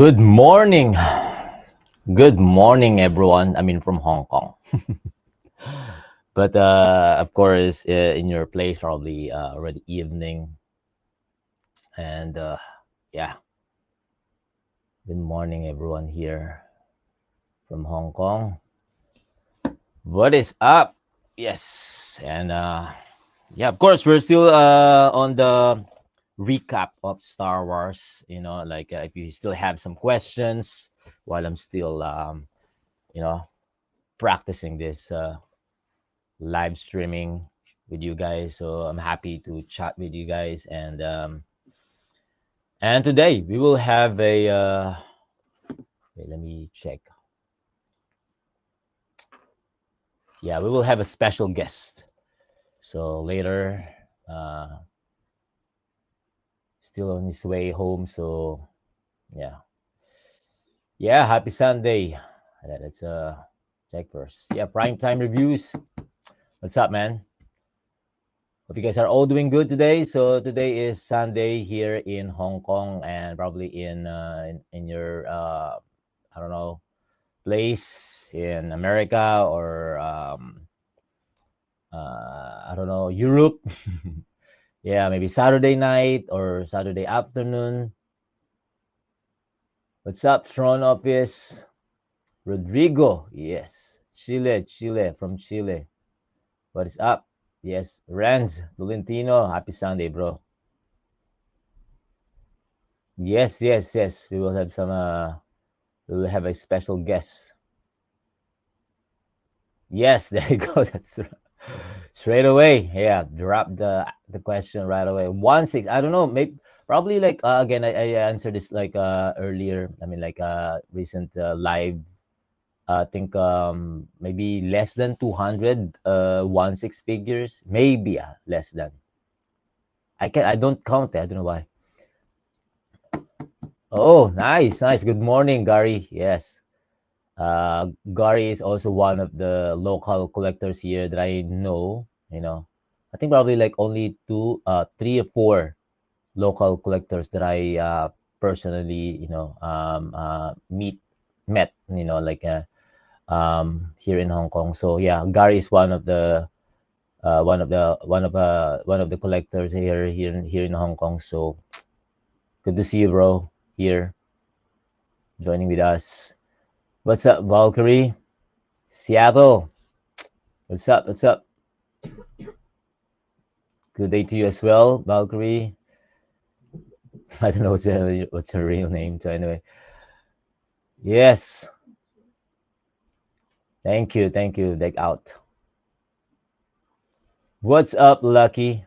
Good morning. Good morning, everyone. I mean, from Hong Kong. But of course, in your place, probably already evening. And yeah, good morning, everyone here from Hong Kong. What is up? Yes. And yeah, of course, we're still on the recap of Star Wars. Like if you still have some questions while I'm still, you know, practicing this live streaming with you guys. So I'm happy to chat with you guys. And today we will have a wait, let me check. Yeah, we will have a special guest. So later, uh, still on his way home. So yeah, yeah. Happy Sunday. Let's check first. Yeah, prime time reviews. What's up, man? Hope you guys are all doing good today. So today is Sunday here in Hong Kong and probably in your I don't know, place in America or I don't know, Europe. Yeah, maybe Saturday night or Saturday afternoon. What's up, Tron office? Rodrigo, yes. Chile, from Chile. What is up? Yes, Renz, Tolentino, happy Sunday, bro. Yes. We will have some we will have a special guest. Yes, there you go. That's straight away. Yeah, drop the question right away. 1-6. I don't know. Maybe probably like again. I answered this like earlier. I mean like recent live. I think maybe less than 200 1-6 figures. Maybe less than. I don't count it. I don't know why. Oh, nice. Good morning, Gary. Yes. Gary is also one of the local collectors here that I know. I think probably like only three or four local collectors that I personally, met, like here in Hong Kong. So yeah, Gary is one of the collectors here in Hong Kong. So good to see you, bro, here joining with us. What's up, Valkyrie? Seattle. What's up? Good day to you as well, Valkyrie. I don't know what's her real name. So anyway, yes. Thank you. Deck out. What's up, Lucky?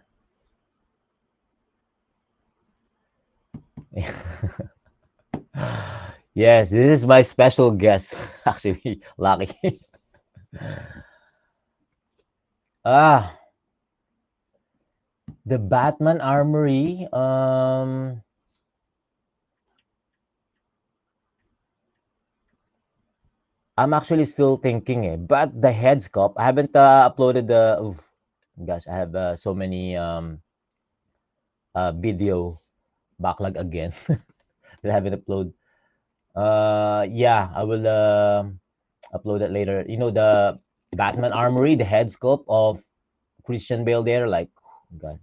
Yes, this is my special guest, actually, Lucky. ah, the Batman Armory. I'm actually still thinking, but the head sculpt. I haven't uploaded the. Oof, gosh, I have so many video backlog again that I haven't uploaded. Yeah, I will upload that later. The Batman Armory, the head sculpt of Christian Bale there, like, God,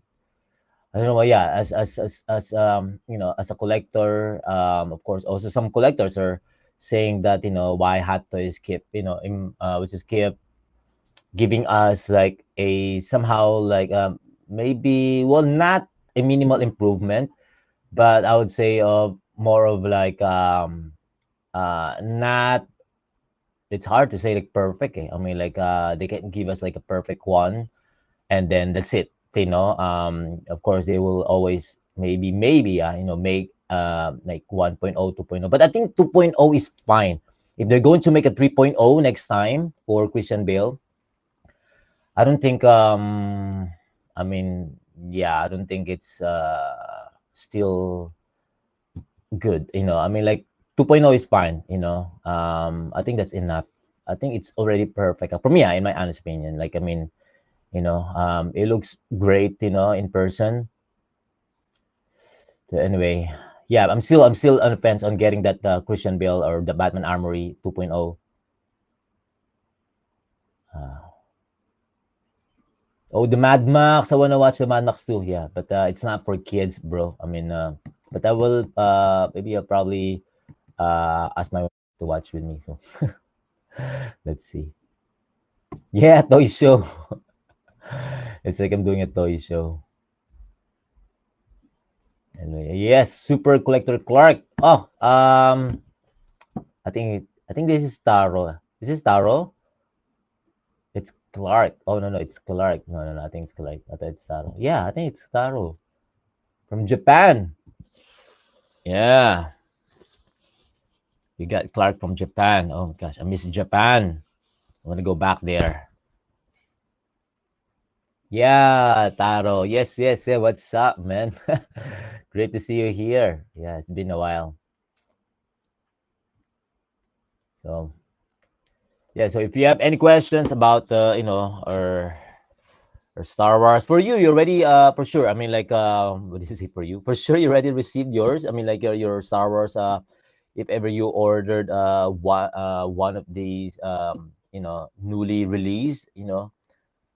I don't know why. Yeah, as as a collector, of course, also some collectors are saying that why Hot Toys keep which is keep giving us like a somehow like maybe, well, not a minimal improvement, but I would say more of like not, it's hard to say like perfect. I mean like they can give us like a perfect one and then that's it. Of course they will always maybe make like 1.0 2.0, but I think 2.0 is fine. If they're going to make a 3.0 next time for Christian Bale, I don't think I mean, yeah, I don't think it's still good. I mean like 2.0 is fine. I think that's enough. I think it's already perfect for me, in my honest opinion. Like, I mean, it looks great, in person. So anyway, Yeah, I'm still on the fence on getting that Christian Bale or the Batman Armory 2.0. Uh, oh, the Mad Max. I wanna watch the Mad Max too. Yeah, but it's not for kids, bro. I mean, but I will. Maybe I'll probably ask my wife to watch with me. So let's see. Yeah, toy show. It's like I'm doing a toy show. Anyway, yes, Super Collector Clark. Oh, I think this is Taro. Is this Taro? It's Clark. Oh no, no, it's Clark. No, no, no. I think it's Clark. I thought it's Taro. Yeah, I think it's Taro from Japan. Yeah, we got Clark from Japan. Oh my gosh, I miss Japan. I want to go back there. Yeah, Taro. Yes, yes, yeah. What's up, man? Great to see you here. Yeah, it's been a while. So yeah, so if you have any questions about or Star Wars for you, you're ready for sure. I mean, like what did you say for you? For sure, you already received yours. I mean, like your Star Wars. If ever you ordered one of these newly released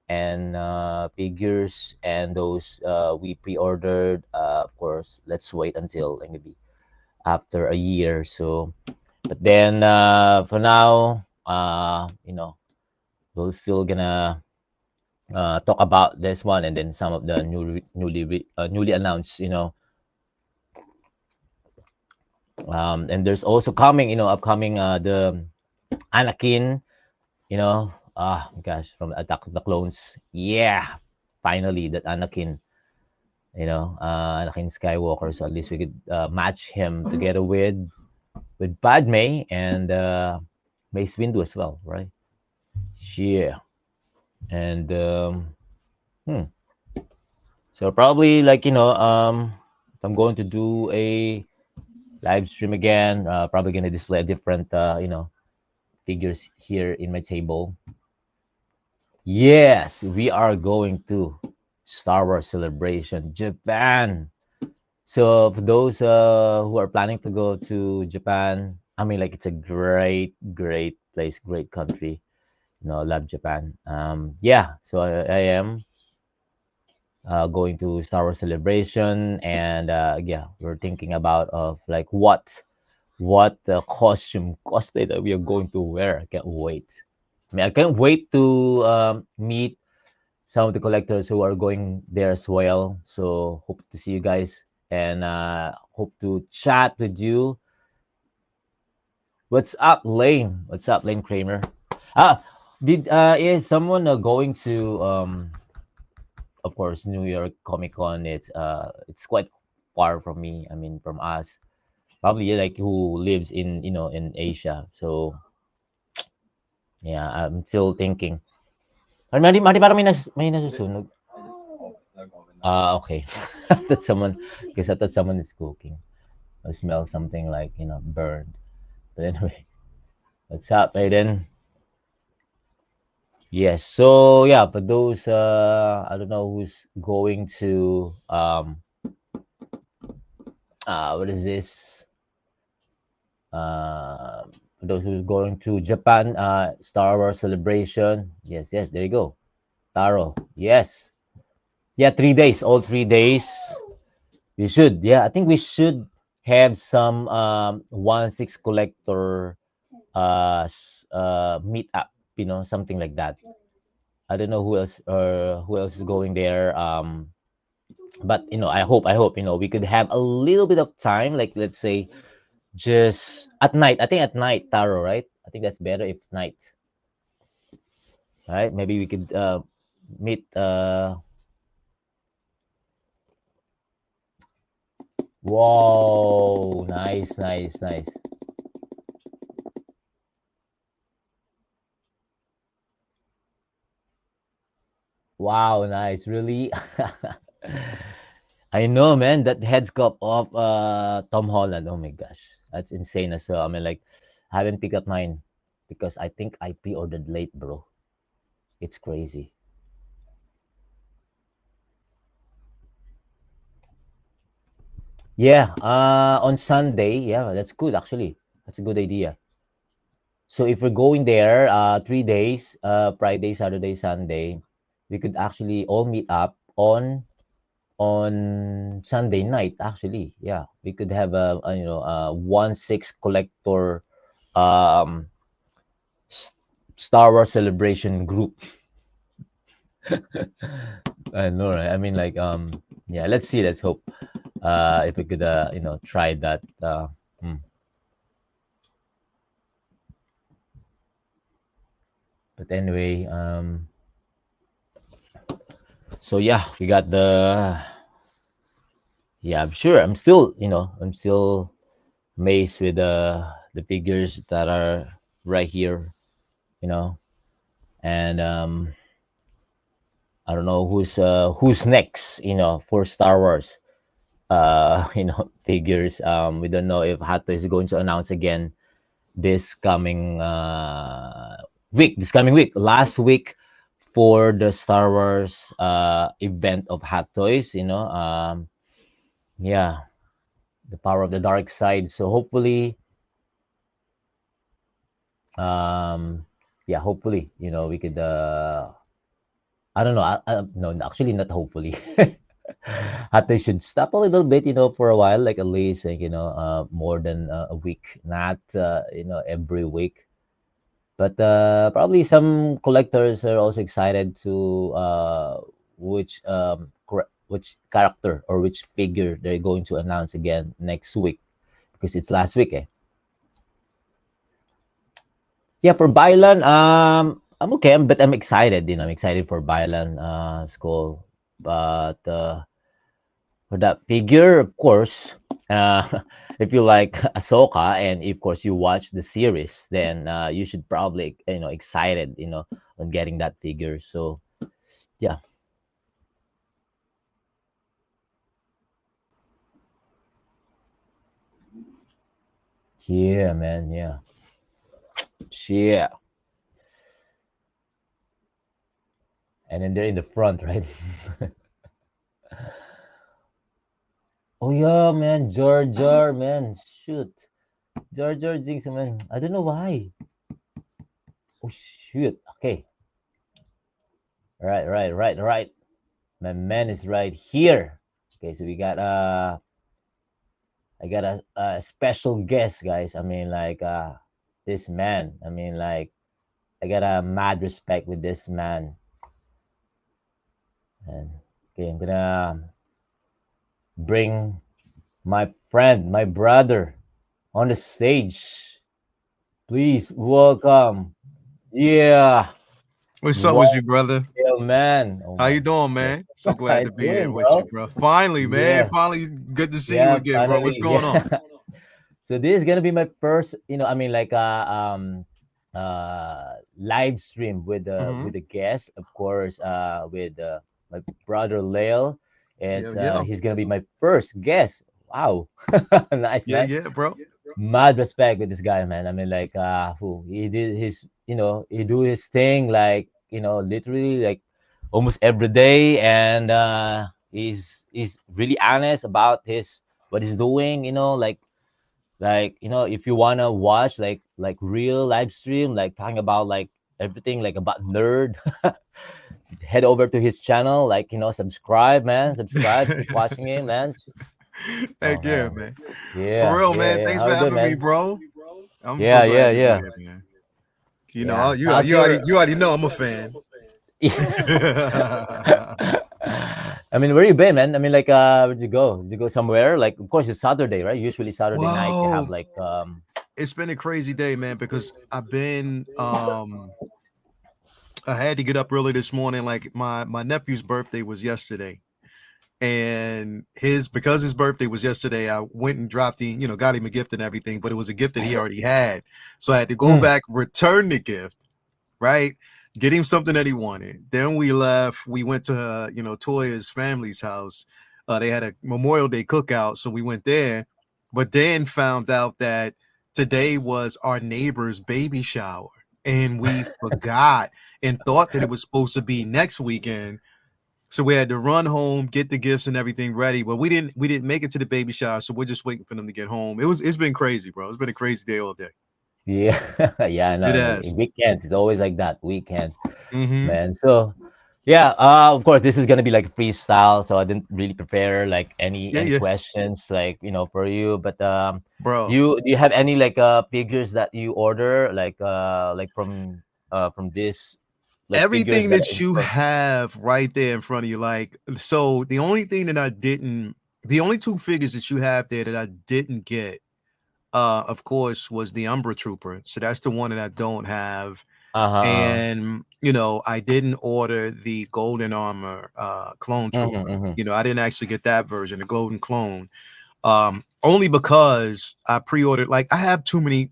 and figures and those we pre-ordered. Of course, let's wait until like, maybe after a year. So, but then for now, we're still gonna talk about this one and then some of the newly announced, and there's also coming, upcoming the Anakin, gosh, from Attack of the Clones. Yeah, finally that Anakin, Anakin Skywalker. So at least we could match him together with Padme and Mace Windu as well, right? Yeah, and hmm. So probably like if I'm going to do a live stream again, probably gonna display a different figures here in my table. Yes, we are going to Star Wars Celebration Japan. So for those who are planning to go to Japan, I mean like it's a great place, great country. Love Japan. Yeah, so I am going to Star Wars Celebration, and yeah, we're thinking about of like what costume cosplay that we are going to wear. I can't wait. I mean, I can't wait to meet some of the collectors who are going there as well. So hope to see you guys and hope to chat with you. What's up, Lane? What's up, Lane Kramer? Ah, did is someone going to of course New York Comic Con? It's quite far from me. I mean, from us. Probably like who lives in in Asia. So yeah, I'm still thinking. Parang may nasusunog. Okay. That someone, because I thought someone is cooking. I smell something like burned. But anyway, what's up, Aiden? Yes. So yeah, for those I don't know who's going to what is this? Uh for those who's going to Japan, Star Wars celebration. Yes, yes, there you go. Taro. Yes. Yeah, 3 days, all 3 days. We should. Yeah, I think we should have some 1/6 collector meet up, something like that. I don't know who else is going there. But I hope we could have a little bit of time, like let's say just at night. I think at night, Taro, right? I think that's better if night, right? Maybe we could meet. Whoa, nice, nice, nice. Wow, nice. Really? I know, man. That head sculpt of Tom Holland. Oh my gosh, that's insane as well. I mean, like, I haven't picked up mine because I think I pre-ordered late, bro. It's crazy. Yeah, on Sunday, yeah, that's good actually. That's a good idea. So if we're going there, 3 days, Friday, Saturday, Sunday, we could actually all meet up on Sunday night. Actually, yeah, we could have a 1/6 collector um S- Star Wars celebration group. I know, right? I mean, like, yeah. Let's see. Let's hope. If we could, try that. Hmm. But anyway, so yeah, we got the. Yeah, I'm sure. I'm still amazed with the figures that are right here. You know, and I don't know who's next. For Star Wars. Figures. We don't know if Hato is going to announce again this coming week. This coming week, last week for the Star Wars event of Hot Toys. Yeah, the power of the dark side. So hopefully, um, yeah, hopefully, we could. I don't know. No, actually, not hopefully. Hot Toys should stop a little bit, for a while, like at least, like, more than a week, not every week. But probably some collectors are also excited to which character or which figure they're going to announce again next week because it's last week. Eh? Yeah, for Bylan, I'm okay, but I'm excited. I'm excited for Bylan Skull. But for that figure, of course, uh, if you like Ahsoka and of course you watch the series, then you should probably excited on getting that figure. So yeah, yeah, man, yeah, yeah. And then they're in the front, right? Oh yeah, man, Jar, man, shoot, Jar Jinx, man. I don't know why. Oh shoot. Okay, right. My man is right here. Okay, so we got I got a special guest, guys. I mean, like this man. I mean, like I got a mad respect with this man. And okay, I'm gonna bring my friend, my brother, on the stage. Please welcome. Yeah, What's up Walt with you, brother? man. Oh How my you doing, goodness. man? So How glad you to be here doing, with you, bro? bro. Finally, man. Yeah, Finally, good to see you yeah. again, bro. What's Finally, going on? yeah. So this is gonna be my first, I mean, like live stream Hmm. with a guest, of course, with my brother Lale. Yeah, It's yeah, he's gonna be my first guest. Wow, nice yeah, man. yeah, bro. Mad respect with this guy, man. I mean, like, who he did his, he do his thing, like, literally, like, almost every day, and he's really honest about his what he's doing, like if you wanna watch like real live stream like talking about like everything like about nerd head over to his channel like subscribe man subscribe keep watching him man. Oh Heck yeah, man, man. For yeah, real, yeah, man. yeah, Thanks how for you doing, having me, man? bro. I'm so Yeah, yeah, glad to be yeah, here, man. yeah. You How's you your already you already know I'm a fan. I mean, where you been, man? I mean, like, where'd you go? Did you go somewhere? Like, of course, it's Saturday, right? Usually Saturday night you have Whoa, like, it's been a crazy day, man. Because I had to get up early this morning. Like my nephew's birthday was yesterday, and his because his birthday was yesterday, I went and dropped the got him a gift and everything, but it was a gift that he already had, so I had to go mm, back, return the gift, right, get him something that he wanted. Then we left. We went to Toya's family's house. They had a Memorial Day cookout, so we went there, but then found out that today was our neighbor's baby shower, and we forgot and thought that it was supposed to be next weekend. So we had to run home, get the gifts and everything ready. But we didn't make it to the baby shower, so we're just waiting for them to get home. It's been crazy, bro. It's been a crazy day all day. Yeah, yeah, It no, no. has. Weekends, it's always like that. Weekends, Mm-hmm. man. So, yeah, of course, this is gonna be like freestyle, so I didn't really prepare like Yeah, any yeah, questions like for you. But bro. do you have any like figures that you order like from this like figures Everything that that you from have right there in front of you, like so. The only thing that I didn't, the only two figures that you have there that I didn't get, of course, was the Umbra Trooper. So that's the one that I don't have. uh-huh, And I didn't order the golden armor clone mm-hmm, trooper. mm-hmm. I didn't actually get that version, the golden clone, only because I pre-ordered. Like, I have too many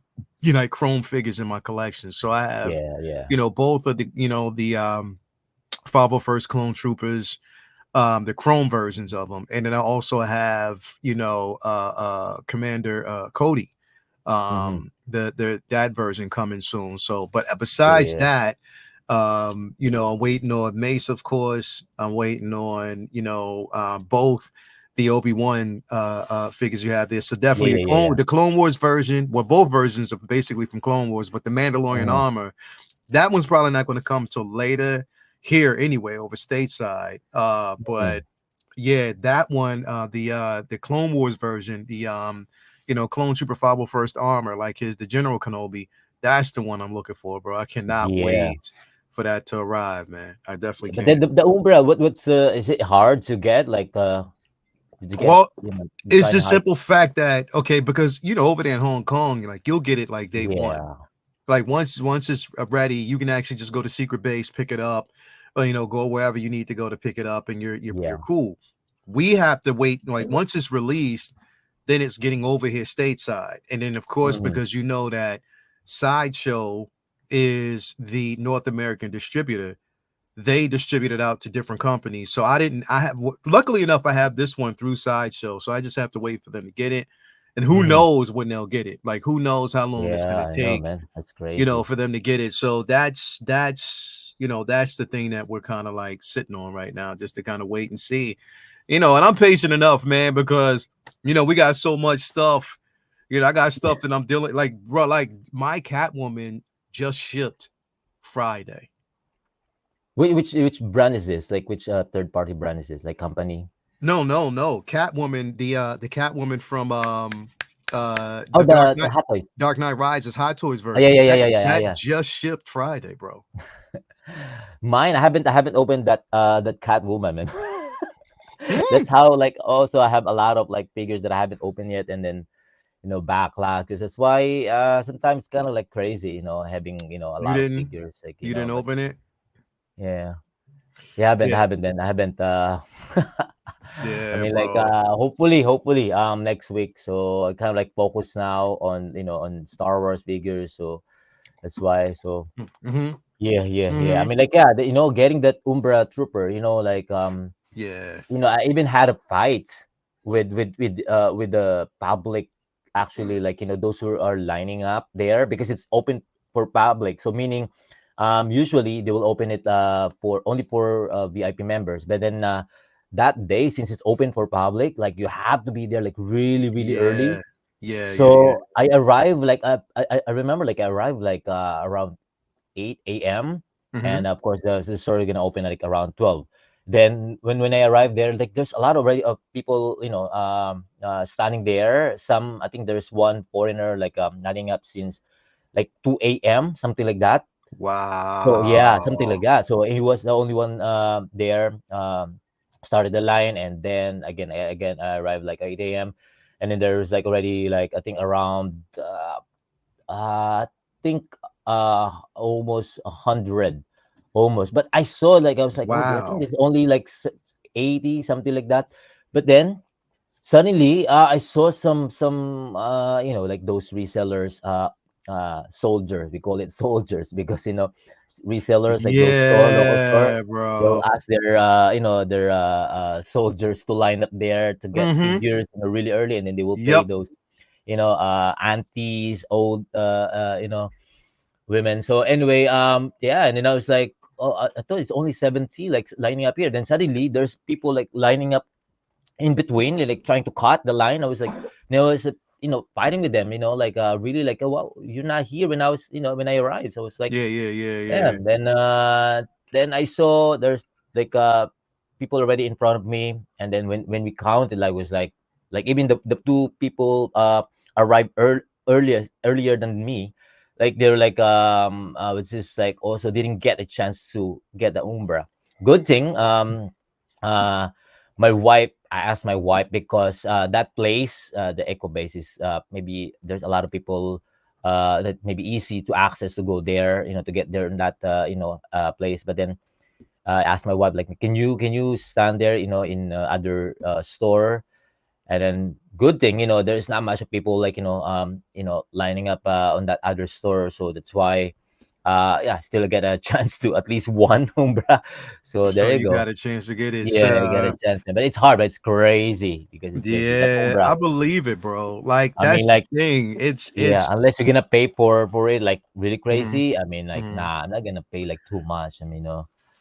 chrome figures in my collection, so I have Yeah, yeah. both of the 501st clone troopers, the chrome versions of them, and then I also have Commander Cody, Mm-hmm. the that version coming soon. So, but Yeah, besides yeah. that, I'm waiting on Mace, of course. I'm waiting on both the Obi-Wan figures you have there. So Yeah, definitely yeah, yeah, yeah. the Clone Wars version. Well, both versions are basically from Clone Wars, but the Mandalorian Mm-hmm. armor, that one's probably not going to come till later here anyway, over stateside. But yeah, that one, the Clone Wars version, the Clone Trooper 501st armor, like the General Kenobi, that's the one I'm looking for, bro. I cannot Yeah. wait for that to arrive, man. I definitely But then can't. the Umbra, what's is it hard to get? Like did you get Well, it's it's kind the of hard. simple fact that, okay, because over there in Hong Kong, like, you'll get it like day one. Yeah. Like, once it's ready, you can actually just go to secret base, pick it up, or go wherever you need to go to pick it up, and you're Yeah. cool. We have to wait, like, once it's released, then it's getting over here stateside. And then, of course, Mhm. because that Sideshow is the North American distributor, they distribute it out to different companies. So I have, luckily enough, I have this one through Sideshow. So I just have to wait for them to get it. And who Mhm. knows when they'll get it? Like, who knows how long it's Yeah, going to I know, take, man. That's crazy. for them to get it. So that's the thing that we're kind of like sitting on right now, just to kind of wait and see. And I'm patient enough, man, because we got so much stuff. I got stuff that I'm dealing, like, bro, like my Catwoman just shipped Friday. Which brand is this? Like which third party brand is this? Like company? No, no, no. Catwoman, the Catwoman from Oh, the Dark the Knight, Hot Toys. Dark Knight Rises Hot Toys Oh, yeah, version. yeah, yeah, That yeah, yeah, that yeah. just shipped Friday, bro. Mine, I haven't opened that Catwoman, man. Mm. That's how like also I have a lot of like figures that I haven't opened yet, and then backlog. Because that's why sometimes kind of like crazy, having a You lot of didn't figures like you didn't but open it? yeah. Yeah, I Yeah, haven't then. I haven't I yeah, mean like bro. hopefully next week. So I kind of like focus now on on Star Wars figures. So that's why. So Mm-hmm. yeah, yeah, yeah. I Mm-hmm. mean like yeah, getting that Umbra Trooper, like Yeah. I even had a fight with the public actually, like those who are lining up there because it's open for public. So meaning usually they will open it for only for VIP members, but then that day, since it's open for public, like you have to be there like really really early. Yeah. Yeah. Yeah. Yeah. So I arrived like I remember like I arrived like around 8 a.m. Mm-hmm. And of course, the store is gonna open at like around 12. Then when I arrived there, like there's a lot already of people, standing there. Some I think there's one foreigner like lining up since like 2 a.m. something like that. So yeah, something Wow. like that. So he was the only one there. Started the line, and then again I arrived like 8 a.m. And then there's like already like I think around I think almost 100, almost. But I saw like I was like, oh, I think Wow. there's only like 80, something like that. But then suddenly I saw some like those resellers, soldiers. We call it soldiers because resellers like those local store. Yeah, They'll bro. ask their soldiers to line up there to get Mm-hmm. figures really early, and then they will pay Yep. those aunties, old women. So anyway, yeah, and then I was like, oh, I thought it's only 70 like lining up here. Then suddenly there's people like lining up in between, like trying to cut the line. I was like, I was fighting with them, like really like, oh wow, you're not here when I was, when I arrived. So I was like, Yeah, yeah, yeah, yeah. damn. Then I saw there's like people already in front of me, and then when we counted, like was like even the two people arrived earlier than me, like they're like was just like also didn't get a chance to get the umbra. Good thing uh my wife, I asked my wife because that place, the eco base is maybe there's a lot of people that may be easy to access to go there, to get there in that place. But then I asked my wife like, can you stand there, in other store? And then good thing, there's not much of people like lining up on that other store, so that's why yeah, still get a chance to at least one umbra. So So there you you go. got a chance to get it. Yeah, I get a chance, but it's hard, but it's crazy because it's just that Yeah, umbra. I believe it, bro. Like I mean, that's the like, thing. yeah, It's unless you're gonna pay for it like really mhm, crazy. I mean, like, mhm. nah, I'm not gonna pay like too much. I mean,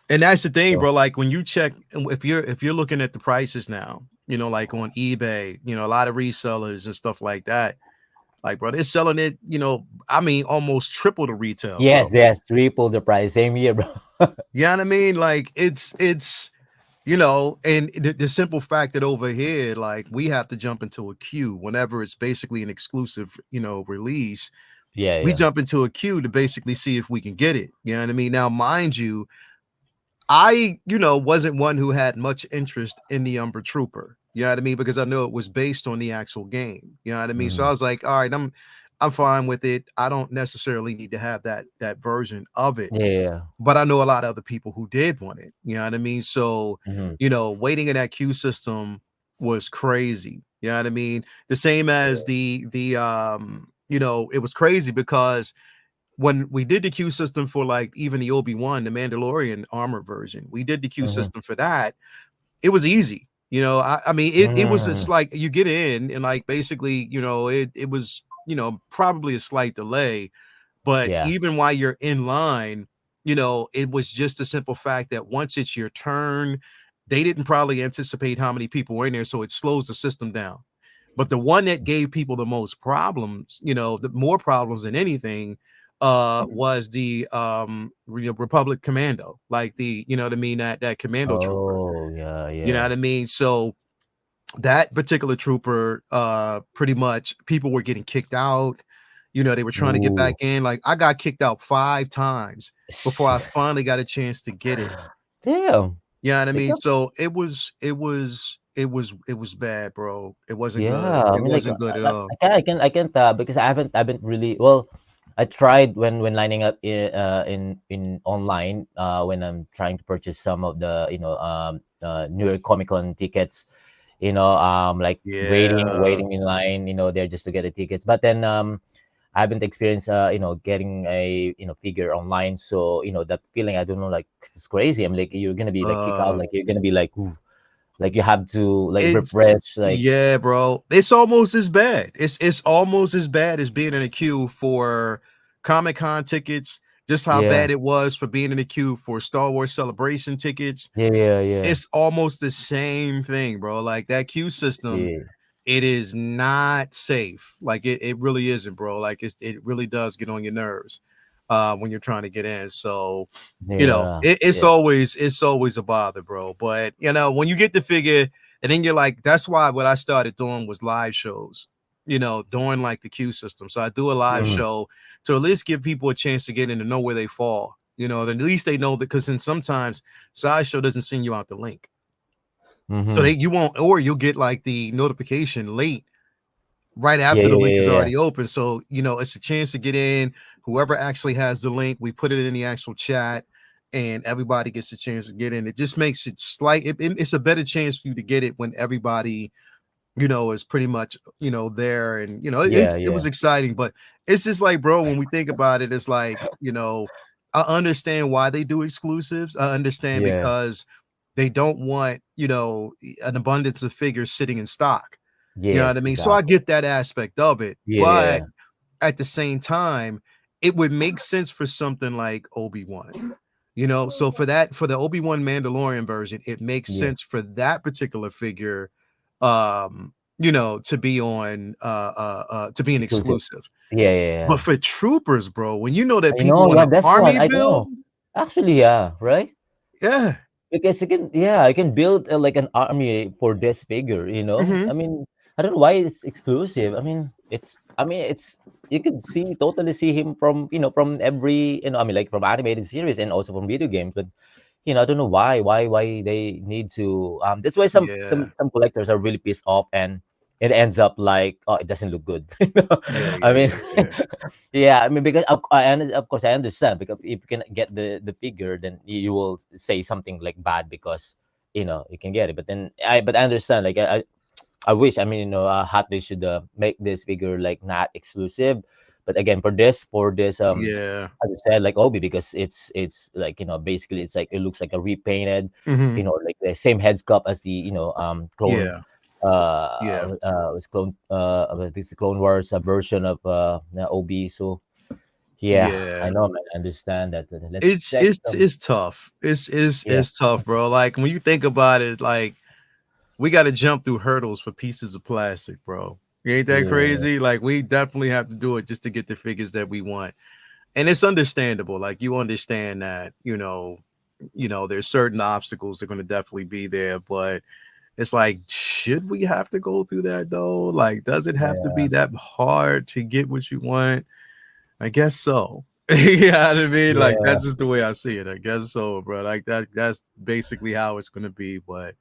And that's the thing, so bro. Like when you check, if you're looking at the prices now, like on eBay, a lot of resellers and stuff like that. Like, bro, they're selling it, I mean, almost triple the retail, yes, bro. yes, triple the price. Same here, bro. You know what I mean? Like it's and the simple fact that over here, like we have to jump into a queue whenever it's basically an exclusive, release. Yeah, We yeah. jump into a queue to basically see if we can get it. You know what I mean? Now, mind you, I, wasn't one who had much interest in the Umber Trooper. You know what I mean? Because I know it was based on the actual game. You know what I mean? So I Hmm. was like, all right, I'm fine with it. I don't necessarily need to have that version of it. Yeah, yeah. But I know a lot of other people who did want it. You know what I mean? So, Hmm. waiting in that queue system was crazy. You know what I mean? The same as it was crazy because when we did the queue system for like even the Obi-Wan, the Mandalorian armor version, we did the queue Hmm. system for that. It was easy. I mean, it was just Hmm. like you get in and like basically, it was, probably a slight delay, but Yeah. even while you're in line, it was just a simple fact that once it's your turn, they didn't probably anticipate how many people were in there, so it slows the system down. But the one that gave people the most problems, the more problems than anything, was the Republic Commando, like the, what I mean, that commando trooper. Oh, yeah, You know yeah. what I mean? So that particular trooper, pretty much people were getting kicked out. They were trying to get back Ooh. in. Like I got kicked out 5 times before I finally got a chance to get it. Damn. You know what I Like, mean? So it was bad, bro. It wasn't good. yeah, I It mean, like, wasn't good at but all. I can't, because I haven't really. Well, I tried when lining up in online, when I'm trying to purchase some of the New York Comic Con tickets, like Yeah. waiting in line, there just to get the tickets. But then I haven't experienced getting a figure online, so that feeling, I don't know, like it's crazy. I'm like, you're gonna be like kick out, Uh like you're gonna be like, ooh, like you have to like It's refresh, like. yeah, bro. It's almost as bad. It's almost as bad as being in a queue for Comic Con tickets. Just how Yeah, bad it was for being in a queue for Star Wars Celebration tickets. yeah, yeah, yeah. It's almost the same thing, bro. Like that queue I system, see. it is not safe. Like it really isn't, bro. Like it really does get on your nerves when you're trying to get in. So, Yeah, it's yeah. always a bother, bro. But when you get the figure, and then you're like, that's why what I started doing was live shows, doing like the queue system. So I do a live Mhm, show to at least give people a chance to get in and know where they fall. Then at least they know that, because then sometimes Sideshow doesn't send you out the link. So mhm. you won't, or you'll get like the notification late, right Yeah, after the yeah, link yeah, is yeah. already open. So, it's a chance to get in. Whoever actually has the link, we put it in the actual chat and everybody gets a chance to get in. It just makes it it's a better chance for you to get it when everybody, is pretty much, there. And, Yeah, it was yeah. exciting, but it's just like, bro, when we think about it, it's like, I understand why they do exclusives. I understand Yeah. because they don't want, an abundance of figures sitting in stock. You know what I Yes, mean? So I exactly. get that aspect of it. Yeah, But yeah. at the same time, it would make sense for something like Obi-Wan. You know, so for the Obi-Wan Mandalorian version, it makes Yeah, sense for that particular figure, you know, to be on to be an exclusive. exclusive. Yeah, yeah, But yeah. for troopers, bro, when you know that I people know. want Yeah, an that's one. army I build, know. Actually, yeah, right. yeah. Because you can, yeah, I can build like an army for this figure, you know? Hmm. I mean, I don't know why it's exclusive. I mean, it's, you can see, totally see him from, from every, I mean, like from animated series and also from video games. But, I don't know why they need to, that's why Yeah. some collectors are really pissed off and it ends up like, oh, it doesn't look good. Yeah, I yeah, mean, yeah, yeah. yeah, I mean, because of course I understand because if you can get the figure, then you will say something like bad because you can get it. But I understand. Like I wish. I mean, Hot they should make this figure like not exclusive. But again, for this Yeah. as I said, like Obi, because it's like basically it's like it looks like a repainted, Hmm. like the same head sculpt as the clone Yeah. Yeah. was clone this Clone Wars version of Obi. So yeah, I Yeah. know, man. I understand that. Let's check some. It's tough. Yeah, It's tough, bro. Like when you think about it, like we got to jump through hurdles for pieces of plastic, bro. Ain't that yeah, crazy? Like we definitely have to do it just to get the figures that we want. And it's understandable. Like you understand that, there's certain obstacles that are going to definitely be there, but it's like, should we have to go through that though? Like, does it have to yeah, be that hard to get what you want? I guess so. You know what I mean? Like yeah. that's just the way I see it. I guess so, bro. Like that's basically how it's gonna be. But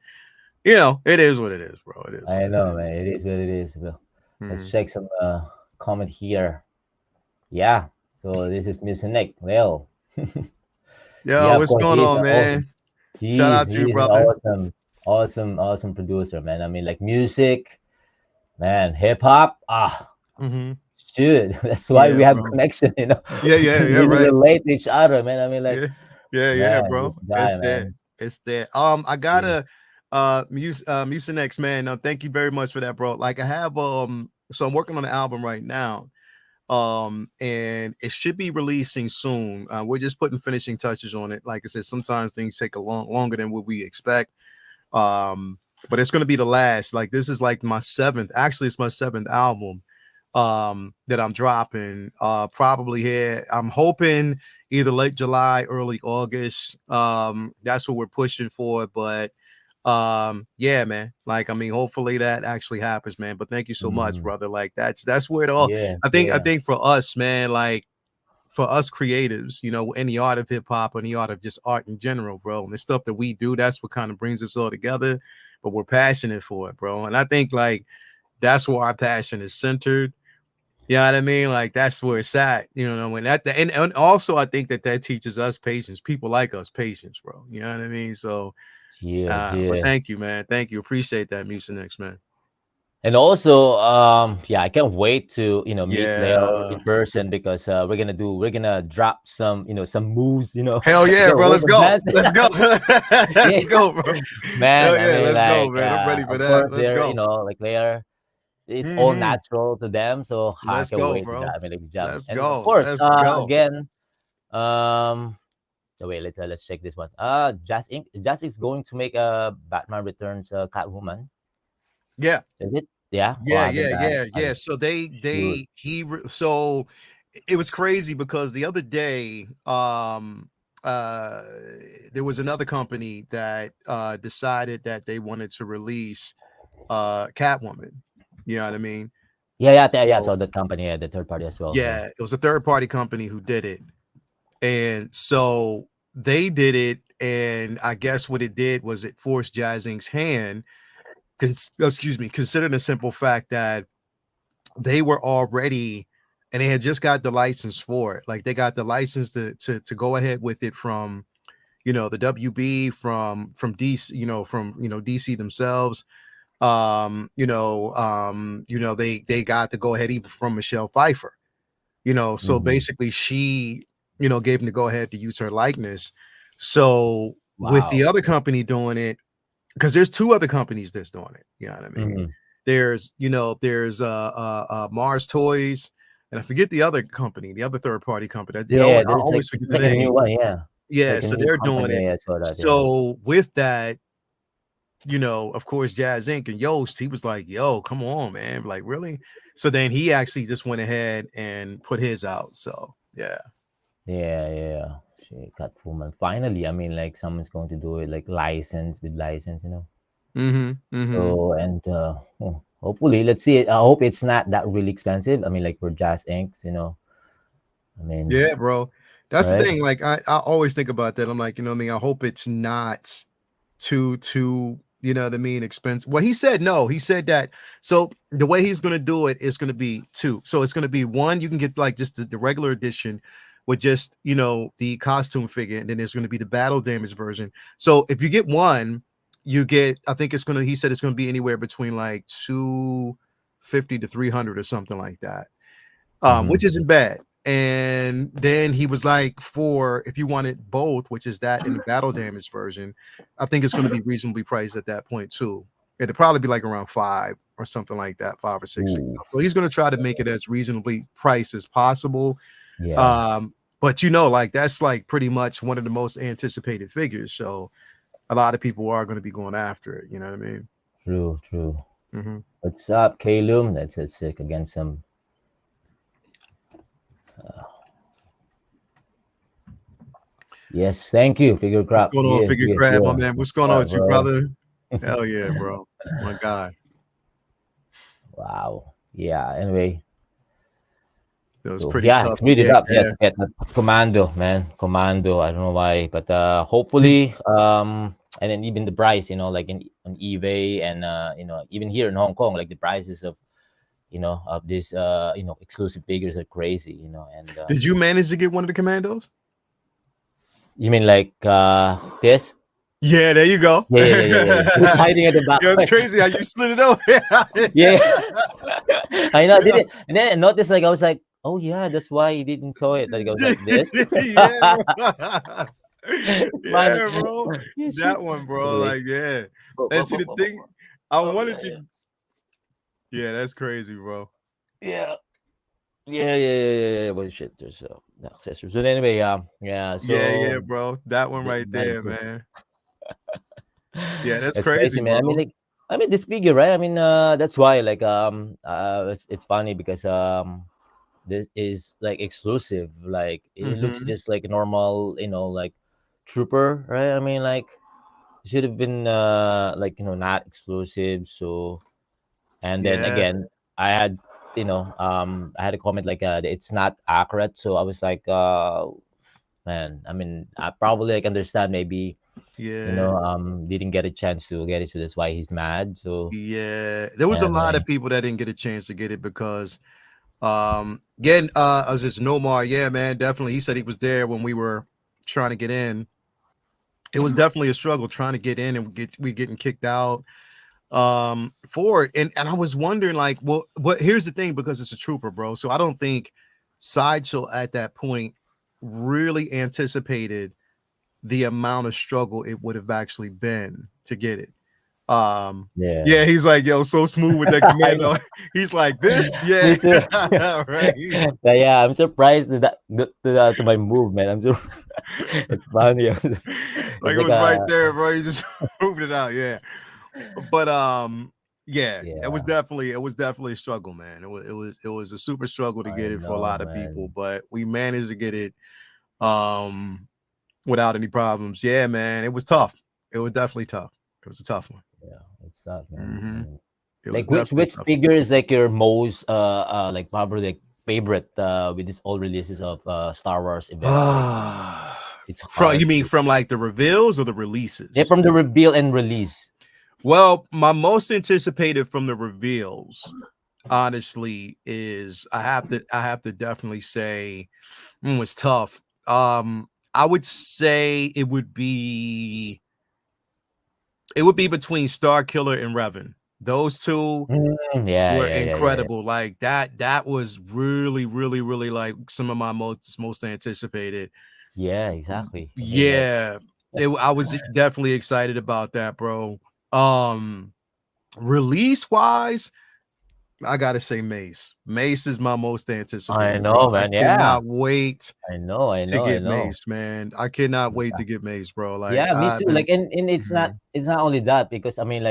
it is what it is, bro. It is what I it know, is. man. It is what it is. Well, let's Mhm. check some comment here. Yeah. So this is Mr. Nick Lil. Yo, Yeah, of what's course going he is on, an awesome. man? Shout out to you, He is an brother. awesome producer, man. I mean, like music, man, hip hop. Ah, Hmm. shoot. That's why we Yeah, have bro. connection. Yeah, We yeah, can yeah, really right. relate to each other, man. I mean, like, Yeah, yeah, yeah, man, this bro. guy, It's there. man. It's there. I Yeah. gotta Mucinex, man. Thank you very much for that, bro. Like I have so I'm working on an album right now. And it should be releasing soon. We're just putting finishing touches on it. Like I said, sometimes things take a longer than what we expect. Um, but it's gonna be the last. Like this is like my seventh. Actually, it's my seventh album that I'm dropping. Probably here. I'm hoping either late July, early August. That's what we're pushing for. But yeah, man, like I mean hopefully that actually happens, man. But thank you so much, Mhm. brother. Like that's where it all. Yeah, I yeah, think for us, man, like for us creatives, in the art of hip hop and the art of just art in general, bro, and the stuff that we do, that's what kind of brings us all together. But we're passionate for it, bro. And I think like that's where our passion is centered. You know what I mean? Like that's where it's at. When and also I think that teaches us patience. People like us patience, bro. You know what I mean? So yeah, but yeah. thank you, man. Thank you. Appreciate that, Mucinex, man. And also, yeah, I can't wait to meet Leo Yeah. in person because we're gonna drop some some moves. Hell I yeah, can't bro. wait Let's for go. that. Let's go. Yeah, Let's go, bro. man. Hell I yeah, mean, let's go, like, man. I'm ready for of that. course Let's they're go. like they're it's all Hmm. natural to them, so I Let's can't go, wait to bro. that. I mean, like, jump. Let's And of go. course, Let's go. again, um, oh, wait, let's check this one. Jazz is going to make a Batman Returns Catwoman. Yeah. Is it? Yeah. Oh, Yeah, yeah, yeah, yeah. So shoot. so it was crazy because the other day uh there was another company that decided that they wanted to release Catwoman. You know what I mean? Yeah, yeah, yeah. So So the company, yeah, the third party as well. Yeah. yeah, it was a third party company who did it. And so they did it, and I guess what it did was it forced Jazz Inc.'s hand, excuse me, considering the simple fact that they were already and they had just got the license for it. Like they got the license to go ahead with it from the WB, from DC, from DC themselves. They got to go ahead even from Michelle Pfeiffer. So Hmm. basically she gave them to go ahead to use her likeness. So with the Wow. other company doing it, because there's two other companies that's doing it. You know what I mean? Hmm. There's Mars Toys, and I forget the other company, the other third party company. Yeah, I there's like always forget it's the like a new name. one. Yeah. It's Yeah, like a so new they're doing it. company. I saw that. Yeah. So with that, of course, Jazz Inc. and Yost, he was like, "Yo, come on, man! Like, really?" So then he actually just went ahead and put his out. So yeah. Yeah, yeah. Shit, Catwoman. Finally, I mean, like someone's going to do it, like license with license, you know. Mm-hmm. Mm-hmm. So and hopefully, let's see. I hope it's not that really expensive. I mean, like for Jazz Inks, you know. I mean, Yeah, bro. That's the right? thing. Like I always think about that. I'm like, what I mean? I hope it's not too, what I mean, expensive. Well, he said no. He said that so the way he's gonna do it is gonna be two. So it's gonna be one, you can get like just the regular edition with just the costume figure, and then there's gonna be the battle damage version. So if you get one, you get, I think he said it's gonna be anywhere between like 250 to 300 or something like that, Mm-hmm. which isn't bad. And then he was like, for if you wanted both, which is that in the battle damage version, I think it's going to be reasonably priced at that point too. It'd probably be like around five or something like that, 5 or 6. Ooh, So he's going to try to make it as reasonably priced as possible. yeah. But like that's like pretty much one of the most anticipated figures. So a lot of people are going to be going after it. You know what I mean? True, true. Mm-hmm. What's up, Kalum? That's sick again. Some. Yes, thank you, Figure What's Crop. going on, Yes, Figure yes, Crab, my yeah. man? What's What's going on up, with you, bro? brother? Hell yeah, bro. My God. Wow. Yeah. Anyway, It was so pretty yeah, tough it's to really get tough. Yeah, there. to get that commando, man. Commando. I don't know why, but Did, hopefully, and then even the price, you know, like in on eBay and even here in Hong Kong, like the prices of of these exclusive figures are crazy, and did you manage to get one of the commandos? you mean like this? Yeah, there you go. Yeah, yeah, yeah, yeah, yeah. It's hiding at the back. It was crazy how you slid it over. Yeah, I know. Did it? And then I noticed, like I was like, oh yeah, that's why he didn't saw it. Like I was like this. Yeah, bro. It's funny. Yeah, bro. Yeah, shit. That one, bro. Anyway, Like, yeah. oh, And oh, see oh, the oh, oh, thing, I oh, wanted yeah, to. yeah, Yeah, that's crazy, bro. yeah, yeah, yeah, yeah, yeah, yeah. Well, shit, there's the accessories. So anyway, yeah. Yeah, yeah, So bro. That one the right there, commando. man. Yeah, that's That's crazy, crazy, man. I mean, bro. like, this figure, right? I mean, that's why, like, it's funny because this is like exclusive. Like, it looks Hmm. just like a normal, like trooper, right? I mean, like, should have been like not exclusive. So, and then Yeah, again, I had I had a comment like it's not accurate. So I was like, man, I mean, I probably like understand maybe yeah. didn't get a chance to get it, so that's why he's mad. So Yeah, there was a lot anyway, of people that didn't get a chance to get it because again, as this Nomar, yeah, man, definitely. He said he was there when we were trying to get in. It was definitely a struggle trying to get in, and we getting kicked out for it. And I was wondering, like, well, but here's the thing, because it's a trooper, bro. So I don't think Sideshow at that point really anticipated the amount of struggle it would have actually been to get it. yeah. Yeah, he's like, yo, so smooth with that I know. commando. He's like, this, Me yeah, too. right. But yeah, I'm surprised to my movement. I'm so it's funny. Like It's it like was right a there, bro. You just moved it out, yeah. But yeah, yeah. it was definitely a struggle, man. It was a super struggle to I get it for a know, lot of people, man. but we managed to get it um without any problems. Yeah, man. It was tough. It was definitely tough. It was a tough one. Yeah, it's tough, man. I Hmm. mean, It was like definitely which a tough one. figure is like your most like probably like favorite with this all releases of Star Wars event? Like it's From, you hard mean to from like the reveals or the yeah releases? from the reveal and release. Well, my most anticipated from the reveals, honestly, is I have to definitely say, it's tough. I would say it would be between Star Killer and Revan. Those two Yeah, were yeah, yeah, yeah, yeah. incredible. Like that was really, really, really like some of my most anticipated. Yeah, exactly. I mean, like, Yeah, I was definitely excited about that, bro. Um, Release wise, I gotta say Mace. Mace is my most I anticipated, bro. know, I man. Yeah, cannot wait I know, I to know, I get know. Mace, man. I cannot wait to get Mace, bro. Like Yeah, me I've too. been. And Mhm. it's not only that because I mean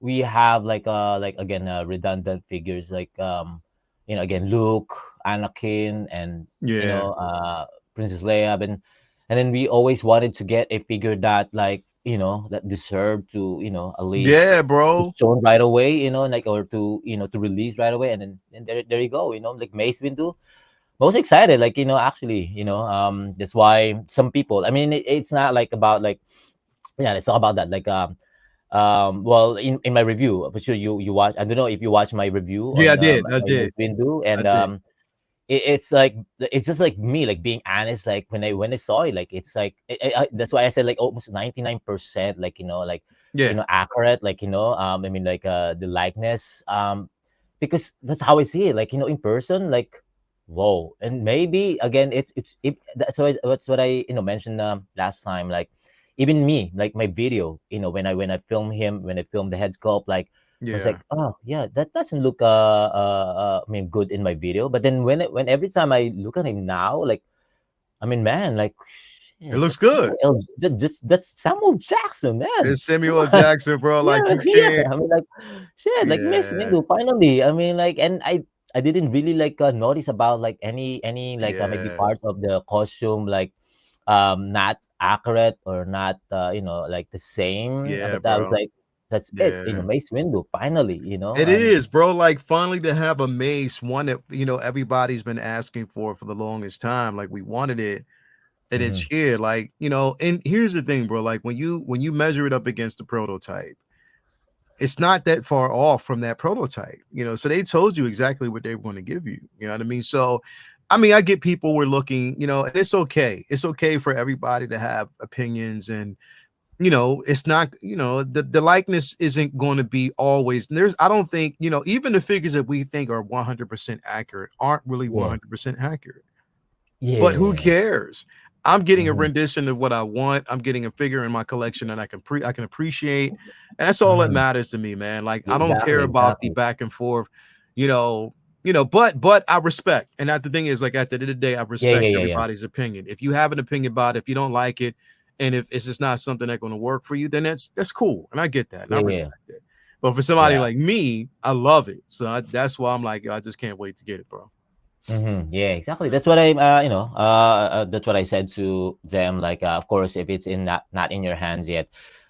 we have like again redundant figures again Luke, Anakin, and you Yeah, know Princess Leia, and then we always wanted to get a figure that that deserved to at least yeah, be bro. shown right away, like or to to release right away, and then and there you go, like Mace Windu. Most excited, actually, that's why some people. I mean, it's not like about like yeah, it's not about that. Well, in my review, for sure you watch. I don't know if you watched my review Yeah, I on did. I my Mace did. Windu, I and did. it's like it's just like me, like being honest. Like when I saw it, like it's like that's why I said like almost 99%, Yeah. accurate. I mean, the likeness, because that's how I see it. Like in person, like whoa. And maybe again, that's what I mentioned last time. Like even me, like my video, when I film him, when I film the head sculpt, like I was Yeah. like, oh yeah, that doesn't look I mean good in my video. But then when every time I look at him now, like I mean, man, like It shit, looks good. that's Samuel Jackson, man. It's Come Samuel on. Jackson, bro. Yeah, Like you yeah. can't. I mean, like shit, like Miss Yeah. Windu finally. I mean, like, and I didn't really notice about like any maybe Yeah. parts of the costume like not accurate or not like the same. Yeah, But I was bro. like, that's it. Yeah. Mace Windu finally. It is, bro. Like finally to have a Mace, one that everybody's been asking for the longest time. Like we wanted it, and it's Mhm. here. Like and here's the thing, bro. Like when you measure it up against the prototype, it's not that far off from that prototype. So they told you exactly what they were going to give you. You know what I mean? So, I mean, I get people were looking, and it's okay. It's okay for everybody to have opinions and it's not, the likeness isn't going to be always. I don't think, even the figures that we think are 100% accurate aren't really Yeah. 100% accurate. But who Yeah. cares? I'm getting a Mhm. rendition of what I want. I'm getting a figure in my collection that I can appreciate, and that's all that Mhm. matters to me, man. Like I don't care Exactly, about the exactly. back and forth, you know, but I respect. And that the thing is, like at the end of the day, I Yeah, yeah, respect yeah, yeah. everybody's opinion. If you have an opinion about it, if you don't like it, and if it's just not something that's going to work for you, then that's cool, and I get that, and I Yeah, yeah. respect it. But for somebody Yeah. like me, I love it, so that's why I'm like, I just can't wait to get it, bro. Yeah, exactly. That's what I, that's what I said to them. Like, of course, if it's in not in your hands yet,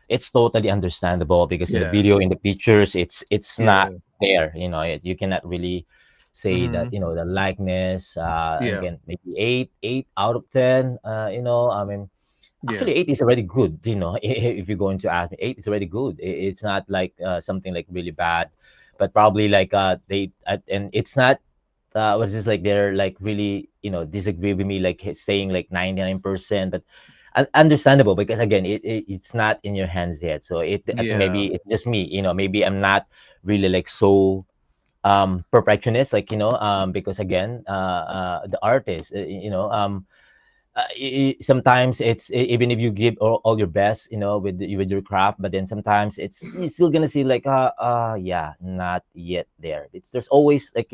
it's totally understandable because in the Yeah, video, in the pictures, it's yeah, not there. You cannot really say that. hmm The likeness. yeah, Again, maybe eight out of 10. I mean, yeah. actually, eight is already good. If you're going to ask me, eight is already good. It's not like something like really bad, but probably like and it's not was just like they're like really disagree with me like saying like 99%, but understandable because again it's not in your hands yet. So I think Yeah, maybe it's just me, maybe I'm not really like so perfectionist, like because again the artist sometimes even if you give all your best with your craft, but then sometimes it's you're still gonna see like yeah, not yet there. There's always like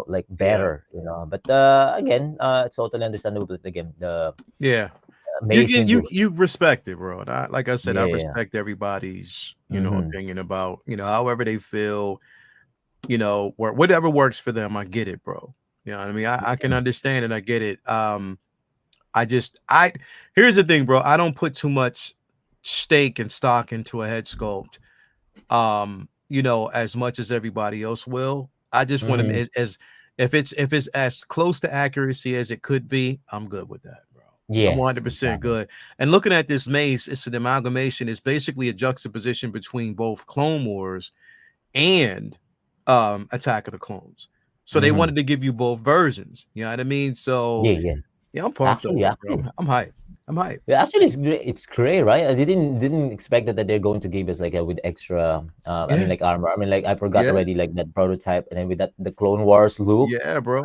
like yeah, better, but again it's totally understandable. But again, the yeah. You Mace get you Windu. you respect it, bro. And like I said, I Yeah. respect everybody's, Mm-hmm. opinion about, however they feel, whatever works for them. I get it, bro. You know what I mean? I can understand it. I get it. I here's the thing, bro. I don't put too much stake and stock into a head sculpt. As much as everybody else will. I just want to Mm-hmm. as if it's as close to accuracy as it could be, I'm good with that, bro. I'm Yes, 100% exactly. good. And looking at this mace, it's an amalgamation. It's basically a juxtaposition between both Clone Wars and Attack of the Clones. So they Mm-hmm. wanted to give you both versions. You know what I mean? So Yeah, yeah. yeah, I'm pumped Actually, over it, bro. actually, I'm hyped. I'm hyped. yeah, actually, it's great. It's great, right? I didn't expect that they're going to give us like a with extra. I mean, Yeah, like armor. I mean, like I forgot yeah, already, like that prototype, and then with that the Clone Wars look. yeah, bro.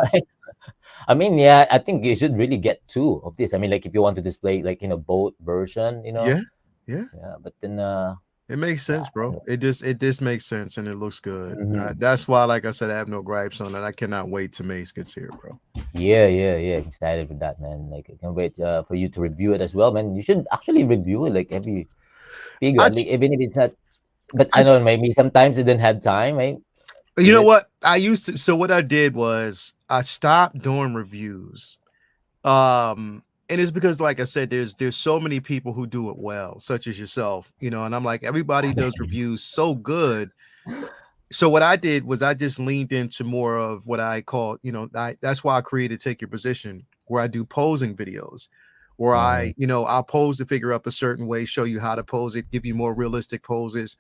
I mean, yeah, I think you should really get two of this. I mean, like if you want to display like both version. Yeah, yeah. Yeah, but then It makes sense, bro. It just makes sense and it looks good. Mhm. That's why, like I said, I have no gripes on it. I cannot wait till Mace gets here, bro. Yeah, yeah, yeah. Excited for that, man. Like, I can't wait for you to review it as well, man. You should actually review it, like every figure, I, at least, even if it's not. But I know maybe sometimes you didn't have time, right? you Is know it? what? I used to. So what I did was I stopped doing reviews. And it's because, like I said, there's so many people who do it well, such as yourself, and I'm like, everybody does reviews so good. So what I did was I just leaned into more of what I call, that's why I created Take Your Position, where I do posing videos, where Mhm, I'll pose the figure up a certain way, show you how to pose it, give you more realistic poses.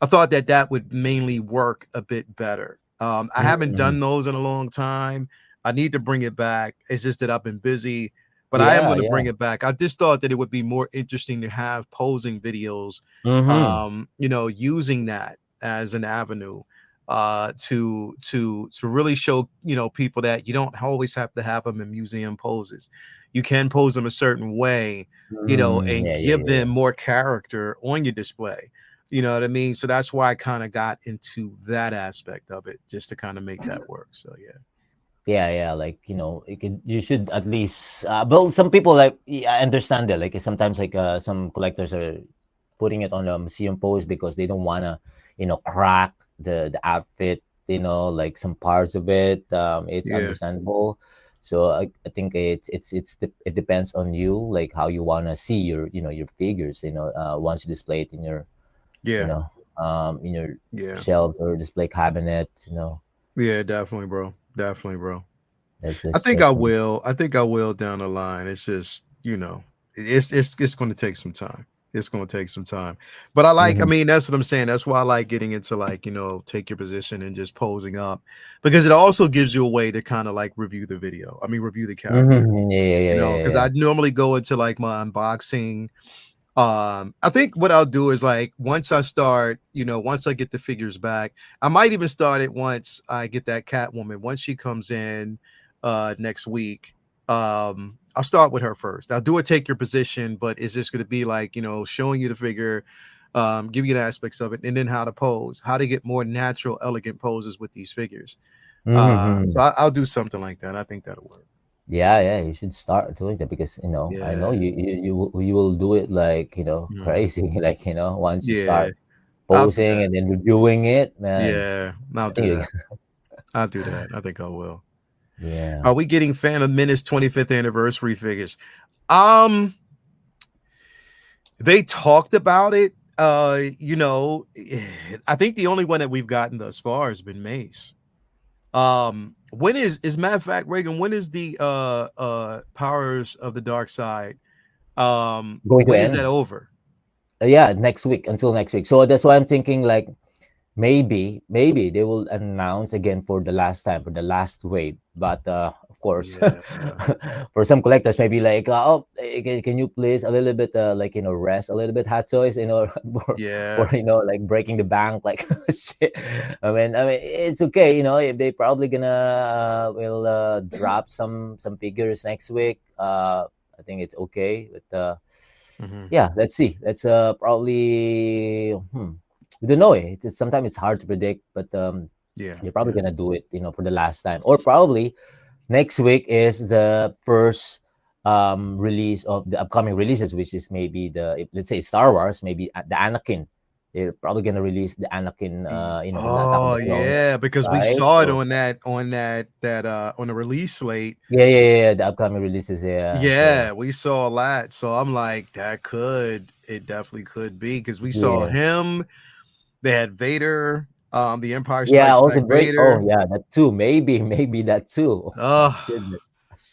I thought that that would mainly work a bit better. I haven't mhm. done those in a long time. I need to bring it back. It's just that I've been busy, but I am Yeah, going to yeah. bring it back. I just thought that it would be more interesting to have posing videos, Mhm, using that as an avenue to really show people that you don't always have to have them in museum poses. You can pose them a certain way, mhm. and Yeah, yeah, give yeah, them yeah. more character on your display. You know what I mean? So that's why I kind of got into that aspect of it, just to kind of make that work. So yeah. Yeah, yeah. Like, you should at least. But some people, like, yeah, I understand that. Like, sometimes, like, some collectors are putting it on a museum pose because they don't wanna, crack the outfit. Like some parts of it. It's Yeah. understandable. So I think it depends on you, like how you wanna see your figures. Once you display it you Yeah. know, in your Yeah. shelf or display cabinet. Yeah, definitely, bro. Definitely, bro. I That's think I just me. will. I think I will down the line. It's just, it's going to take some time. It's going to take some time. But I Mhm, mean, that's what I'm saying. That's why I like getting into, like, take your position and just posing up, because it also gives you a way to kind of like review the video. I mean, review the character, mhm. Yeah, yeah, yeah, yeah, because yeah. I normally go into like my unboxing. I think what I'll do is, like, once I get the figures back, I might even start it once I get that Catwoman. Once she comes in next week, I'll start with her first. I'll do a Take Your Position, but it's just going to be like, showing you the figure, give you the aspects of it, and then how to pose, how to get more natural, elegant poses with these figures. So Mhm. I'll do something like that. I think that'll work. Yeah, yeah, you should start doing that because I know Yeah. you will do it like Mhm. crazy like once you Yeah, start I'll do posing that. and then reviewing it, man. Yeah, I'll I do think you that. I'll do that. I think I will. yeah. Are we getting Phantom Menace 25th anniversary figures? Um, they talked about it. I think the only one that we've gotten thus far has been Mace. When is matter of fact, Reagan, when is the Powers of the Dark Side? Going to When is that end. over? Yeah, next week, until next week. So that's why I'm thinking, like, maybe they will announce again for the last time, for the last wave. But of course, Yeah, for some collectors, maybe like, oh, can you please a little bit, like, rest a little bit, Hot Toys, for yeah, like breaking the bank, like shit. I mean, it's okay, if they probably gonna will drop some figures next week. I think it's okay, but hmm, yeah, let's see. Let's probably. We don't know. Sometimes it's hard to predict, but yeah, you're probably yeah, gonna do it, for the last time, or probably next week is the first release of the upcoming releases, which is maybe let's say Star Wars, maybe the Anakin. They're probably gonna release the Anakin, from the Attack of Oh the Clones, yeah, because we right? saw it So on that on the release slate. yeah, yeah, yeah, yeah, the upcoming releases, yeah. So Yeah, we saw that. So I'm like, it definitely could be, because we saw yeah, him. They had Vader, the Empire yeah. Strikes Also Back break. Oh Vader. yeah, that too. Maybe that too. Oh my Oh, goodness,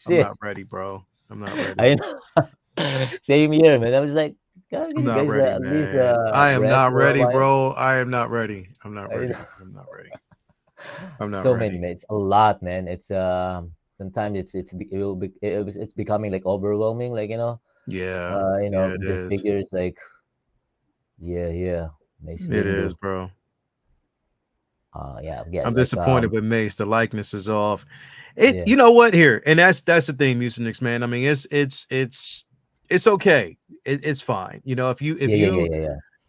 I'm shit. not ready, bro. I'm not ready. I know. Same here, man. I was like, God, I'm can you not guys ready, at least man. I am rest not for a ready, while? bro. I am not ready. I'm not I ready. know. I'm not ready. I'm not So many, ready. man. It's a lot, man. It's sometimes it's becoming like overwhelming, like Yeah, yeah, it this is. figure is like, yeah, yeah, Mace It is, Windu. bro. Yeah, again, I'm like disappointed with Mace. The likeness is off. yeah, You know what? Here, and that's the thing, Mucinex, man. I mean, it's okay. It's fine. yeah, yeah, yeah, yeah,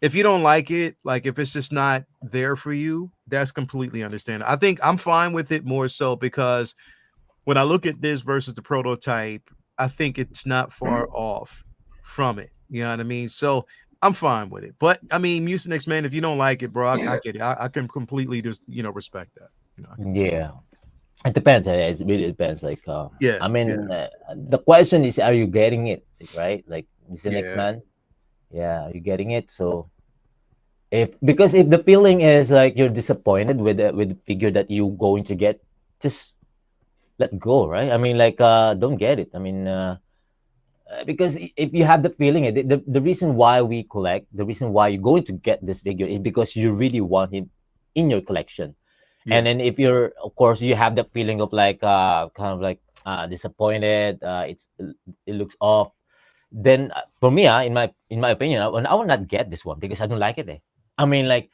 yeah. if you don't like it, like if it's just not there for you, that's completely understandable. I think I'm fine with it more so because when I look at this versus the prototype, I think it's not far off from it. You know what I mean? So I'm fine with it. But I mean, Music Next Man, if you don't like it, bro, I get it. I can completely just respect that. I can respect. Yeah, it depends. It really depends. Like, Yeah, I mean, yeah, the question is, are you getting it right? Like, is the next yeah, man? Yeah, are you getting it? So if because if the feeling is like you're disappointed with the figure that you going to get, just let go, right? I mean, like, don't get it. I mean, because if you have the feeling, the reason why we collect, the reason why you're going to get this figure is because you really want him in your collection. And yeah, then if you're, of course, you have the feeling of like, kind of like, disappointed, it looks off, then, for me, in my opinion, I will not get this one because I don't like it. I mean, like,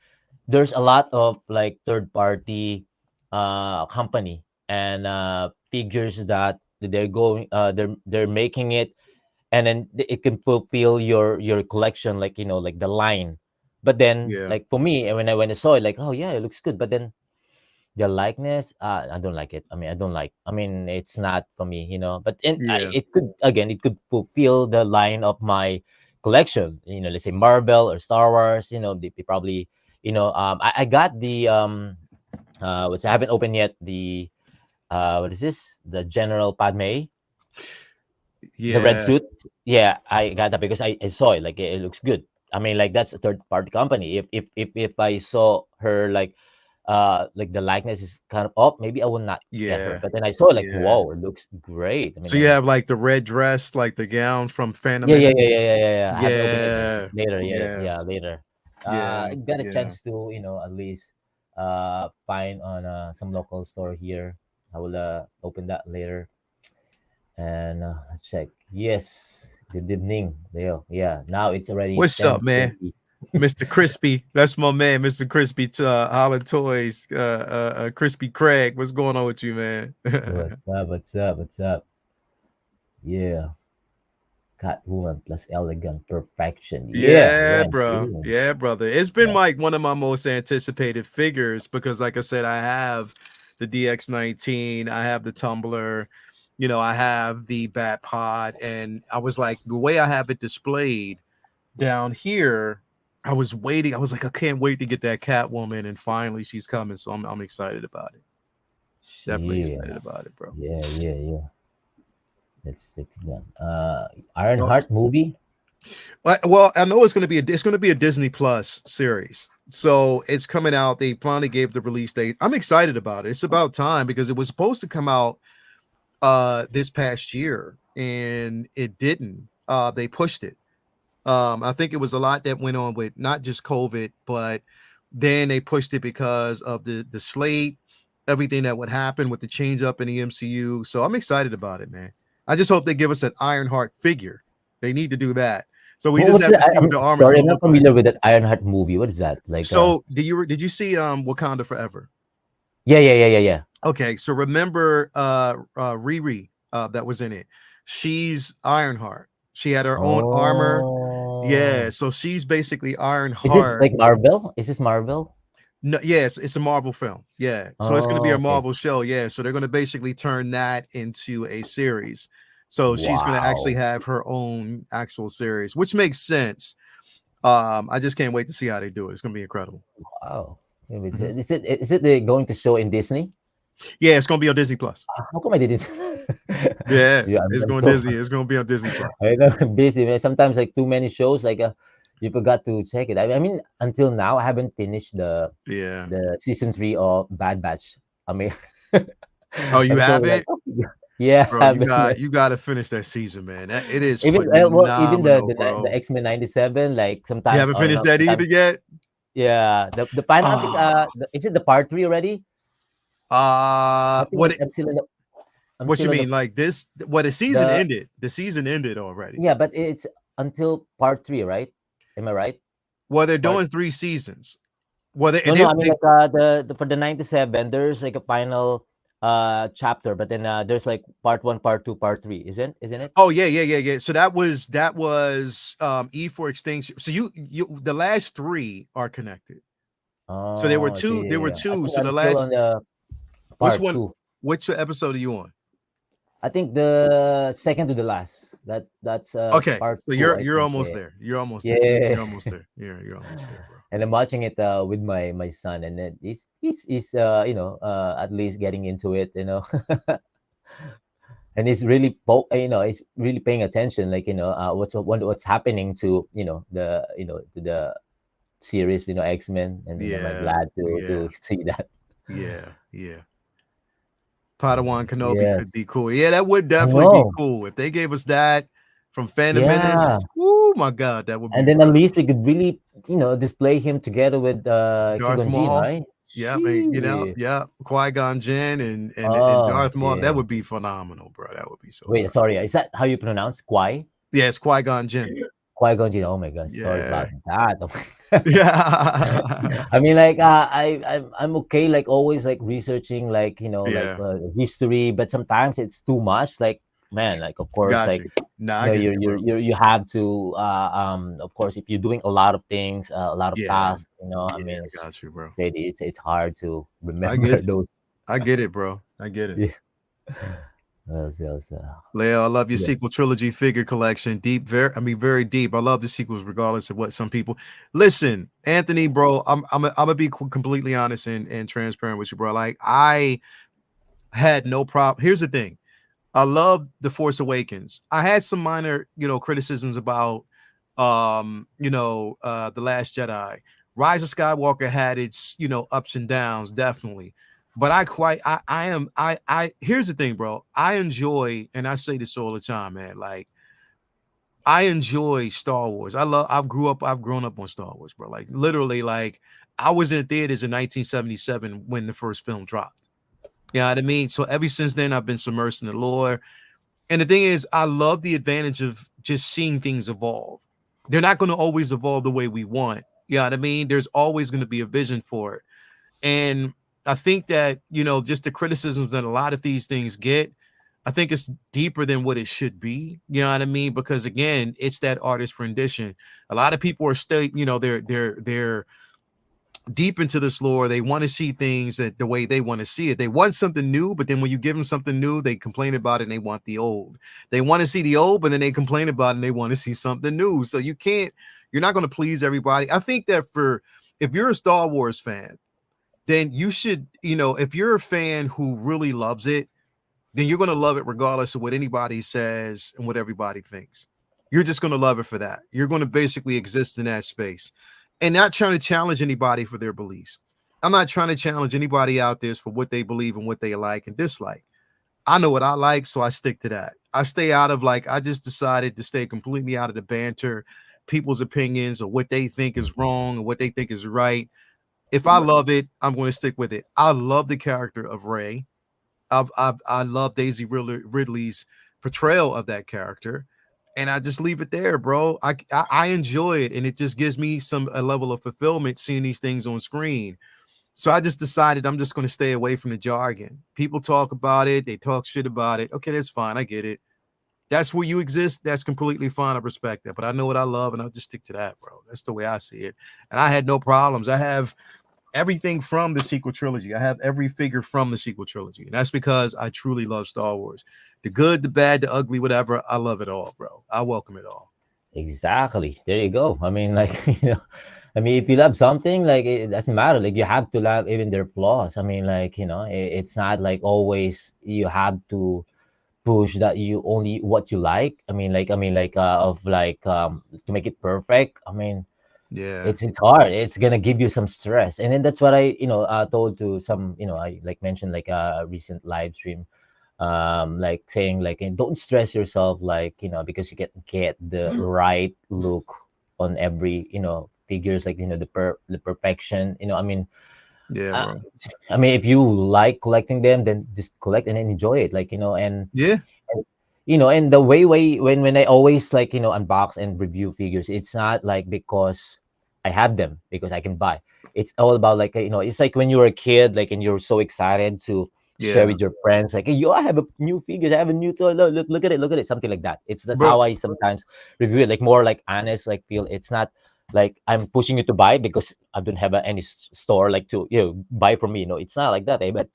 there's a lot of like third party company and figures that they're making it, and then it can fulfill your collection, like, like the line. But then, yeah, like, for me, when I saw it, like, oh yeah, it looks good, but then the likeness, I don't like it. I mean, it's not for me, but yeah, it could, again, it could fulfill the line of my collection, let's say Marvel or Star Wars, they probably, I got the which I haven't opened yet, the what is this, the General Padme, the red yeah, suit. Yeah, I got that because I saw it, like, it looks good. I mean, like, that's a third party company. If I saw her, like the likeness is kind of up, maybe I will not get her. yeah, But then I saw it, like, yeah. whoa, it looks great. I mean, So you have like the red dress, like the gown from Phantom yeah, yeah, Menace. yeah, yeah, yeah, yeah, yeah. I haven't opened it yet. Yeah, Later, yeah, yeah, yeah, later. yeah, I got a yeah. chance to, at least find on some local store here. I will open that later. And let's check. Yes, good evening, Leo. Yeah, now it's already What's up, man? 10:20. Mr. Crispy. That's my man, Mr. Crispy to Holland Toys. Crispy Craig. What's going on with you, man? What's up? What's up? What's up? Yeah, Catwoman plus elegant perfection. Yeah, Yeah, yeah, bro. yeah, Yeah, brother. It's been yeah. like one of my most anticipated figures because, like I said, I have the DX19, I have the Tumbler, I have the Bat Pod, and I was like, the way I have it displayed down here, I was waiting. I was like, I can't wait to get that Catwoman, and finally she's coming. So I'm excited about it. Definitely excited Yeah, about it, bro. yeah, yeah, yeah. That's it again. Well, Ironheart movie. well, I know it's going to be a Disney Plus series. So it's coming out. They finally gave the release date. I'm excited about it. It's about time because it was supposed to come out this past year and it didn't. They pushed it. I think it was a lot that went on with not just COVID, but then they pushed it because of the slate, everything that would happen with the change up in the MCU. So I'm excited about it, man. I just hope they give us an Ironheart figure. They need to do that. So we just What's have that? to see what I'm the armor is sorry, going I'm to not look like. familiar with that Ironheart movie. What is that? Like, So did you see Wakanda Forever? yeah, yeah, yeah, yeah, yeah. Okay, so remember Riri that was in it. She's Ironheart. She had her own armor. Yeah, Oh, so she's basically is this Ironheart. like Marvel? Is this Marvel? No, yes, it's a Marvel film. Yeah, so it's going to be Oh, a okay. Marvel show. Yeah, so they're going to basically turn that into a series. So she's going to actually Wow. have her own actual series, which makes sense. I just can't wait to see how they do it. It's going to be incredible. Wow. Maybe Mhm. is it they going to show in Disney? Yeah, it's going to be on Disney Plus. How come I didn't? Yeah, Yeah, it's I'm going so Disney. It's going to be on Disney Plus. I know I'm busy, man. Sometimes like too many shows, like, you forgot to check it. I mean, until now, I haven't finished Yeah. the season 3 of Bad Batch. I mean, Oh, you I'm so like, haven't? oh, yeah, Bro, I haven't. you got to finish that season, man. It is Even well, even the phenomenal, the bro. X-Men 97, like You sometimes, haven't finished that either sometimes, yet? yeah. The final, I think, Ah, is it the part 3 already? I think what I'm what you still on mean? Like this? What the season the ended? The season ended already. yeah, but it's until part 3, right? Am I right? Well, they're Part doing 3 seasons. Well, No, no, I mean, like, the for the 97, there's like a final, chapter, but then there's like part one, part two, part three, isn't it? Oh yeah. So that was E for extinction. So you the last three are connected. So there were Oh, I see. two. There Yeah, were yeah. I two. think So I'm the still last on the which part one? two. Which episode are you on? I think the second to the last. That's Okay, part so two, you're I you're think. almost Yeah. there. You're almost there. Yeah. You're almost there. You're almost there, bro. And I'm watching it with my son, and then he's at least getting into it, and he's really he's really paying attention, like what's happening to to the series, X-Men, and then I'm Yeah, glad to yeah, see that. yeah. Padawan Kenobi could Yes, be cool. Yeah, that would I definitely be know. cool if they gave us that from Phantom Menace. Yeah. Oh my god, that would be And then at bro. least we could really, display him together with Darth Qui-Gon Jinn, Maul. right? Yeah, man, She. yeah. Qui-Gon Jinn and Oh, Darth Maul. That yeah. would be phenomenal, bro. That would be so Wait, good. sorry. Is that how you pronounce Qui? Yeah, it's Qui-Gon Jinn. Qui-Gon Jinn. Oh my God. Sorry Yeah. about that. Oh my Yeah. I mean, like, I'm okay, like always, like researching, like Yeah. history, but sometimes it's too much. Like, man, like of course, Got like you. Nah, I get you, bro. you have to, of course, if you're doing a lot of things, a lot of Yeah. tasks, I Yeah, mean, I got you, bro. it's hard to I remember get you. those. I get it, bro. I get it. Yeah, those, Leo, I love your yeah, sequel trilogy figure collection. Deep, very deep. I love the sequels, regardless of what some people listen. Anthony, bro, I'm gonna be completely honest and transparent with you, bro. Like I had no problem. Here's the thing. I love The Force Awakens. I had some minor, criticisms about The Last Jedi. Rise of Skywalker had its, ups and downs, definitely. But I here's the thing, bro. I enjoy, and I say this all the time, man. Like I enjoy Star Wars. I've grown up on Star Wars, bro. Like literally, like I was in theaters in 1977 when the first film dropped. You know what I mean? So ever since then, I've been submersed in the lore. And the thing is, I love the advantage of just seeing things evolve. They're not going to always evolve the way we want. You know what I mean? There's always going to be a vision for it. And I think that, just the criticisms that a lot of these things get, I think it's deeper than what it should be. You know what I mean? Because again, it's that artist rendition. A lot of people are still, they're deep into this lore. They want to see things that the way they want to see it. They want something new, but then when you give them something new, they complain about it and they want the old. They want to see the old, but then they complain about it and they want to see something new. So you're not going to please everybody. I think that if you're a Star Wars fan, then you should, if you're a fan who really loves it, then you're going to love it regardless of what anybody says and what everybody thinks. You're just going to love it for that. You're going to basically exist in that space and not trying to challenge anybody for their beliefs. I'm not trying to challenge anybody out there for what they believe and what they like and dislike. I know what I like, so I stick to that. I stay out of I just decided to stay completely out of the banter, people's opinions or what they think is wrong or what they think is right. If I love it, I'm going to stick with it. I love the character of Rey. I love Daisy Ridley's portrayal of that character, and I just leave it there, bro. I enjoy it, and it just gives me a level of fulfillment seeing these things on screen. So I just decided I'm just going to stay away from the jargon. People talk about it, they talk shit about it. Okay, that's fine. I get it. That's where you exist. That's completely fine. I respect that. But I know what I love, and I'll just stick to that, bro. That's the way I see it. And I had no problems. I have everything from the sequel trilogy. I have every figure from the sequel trilogy. And that's because I truly love Star Wars. The good, the bad, the ugly, whatever. I love it all, bro. I welcome it all. exactly. There you go. I mean, like, I mean, if you love something, like it doesn't matter. Like you have to love even their flaws. I mean, like, it's not like always you have to push that you only what you like. I mean, like, of like to make it perfect. I mean, Yeah. it's hard. It's gonna give you some stress, and then that's what I told to some, I like mentioned like a recent live stream, like saying like, don't stress yourself, like, because you get the right look on every, figures, like, the perfection, I mean, Yeah, uh, bro. if you like collecting them, then just collect and then enjoy it, like, Yeah. and and the way when I always, like, unbox and review figures, it's not like because I have them because I can buy. It's all about, like, it's like when you were a kid, like, and you're so excited to share Yeah, with your friends, like, hey, yo, I have a new figure, I have a new toy, look at it, something like that. That's bro. how I sometimes review it, like more like honest, like feel it's not like I'm pushing you to buy because I don't have any store like to buy from me. It's not like that, eh? But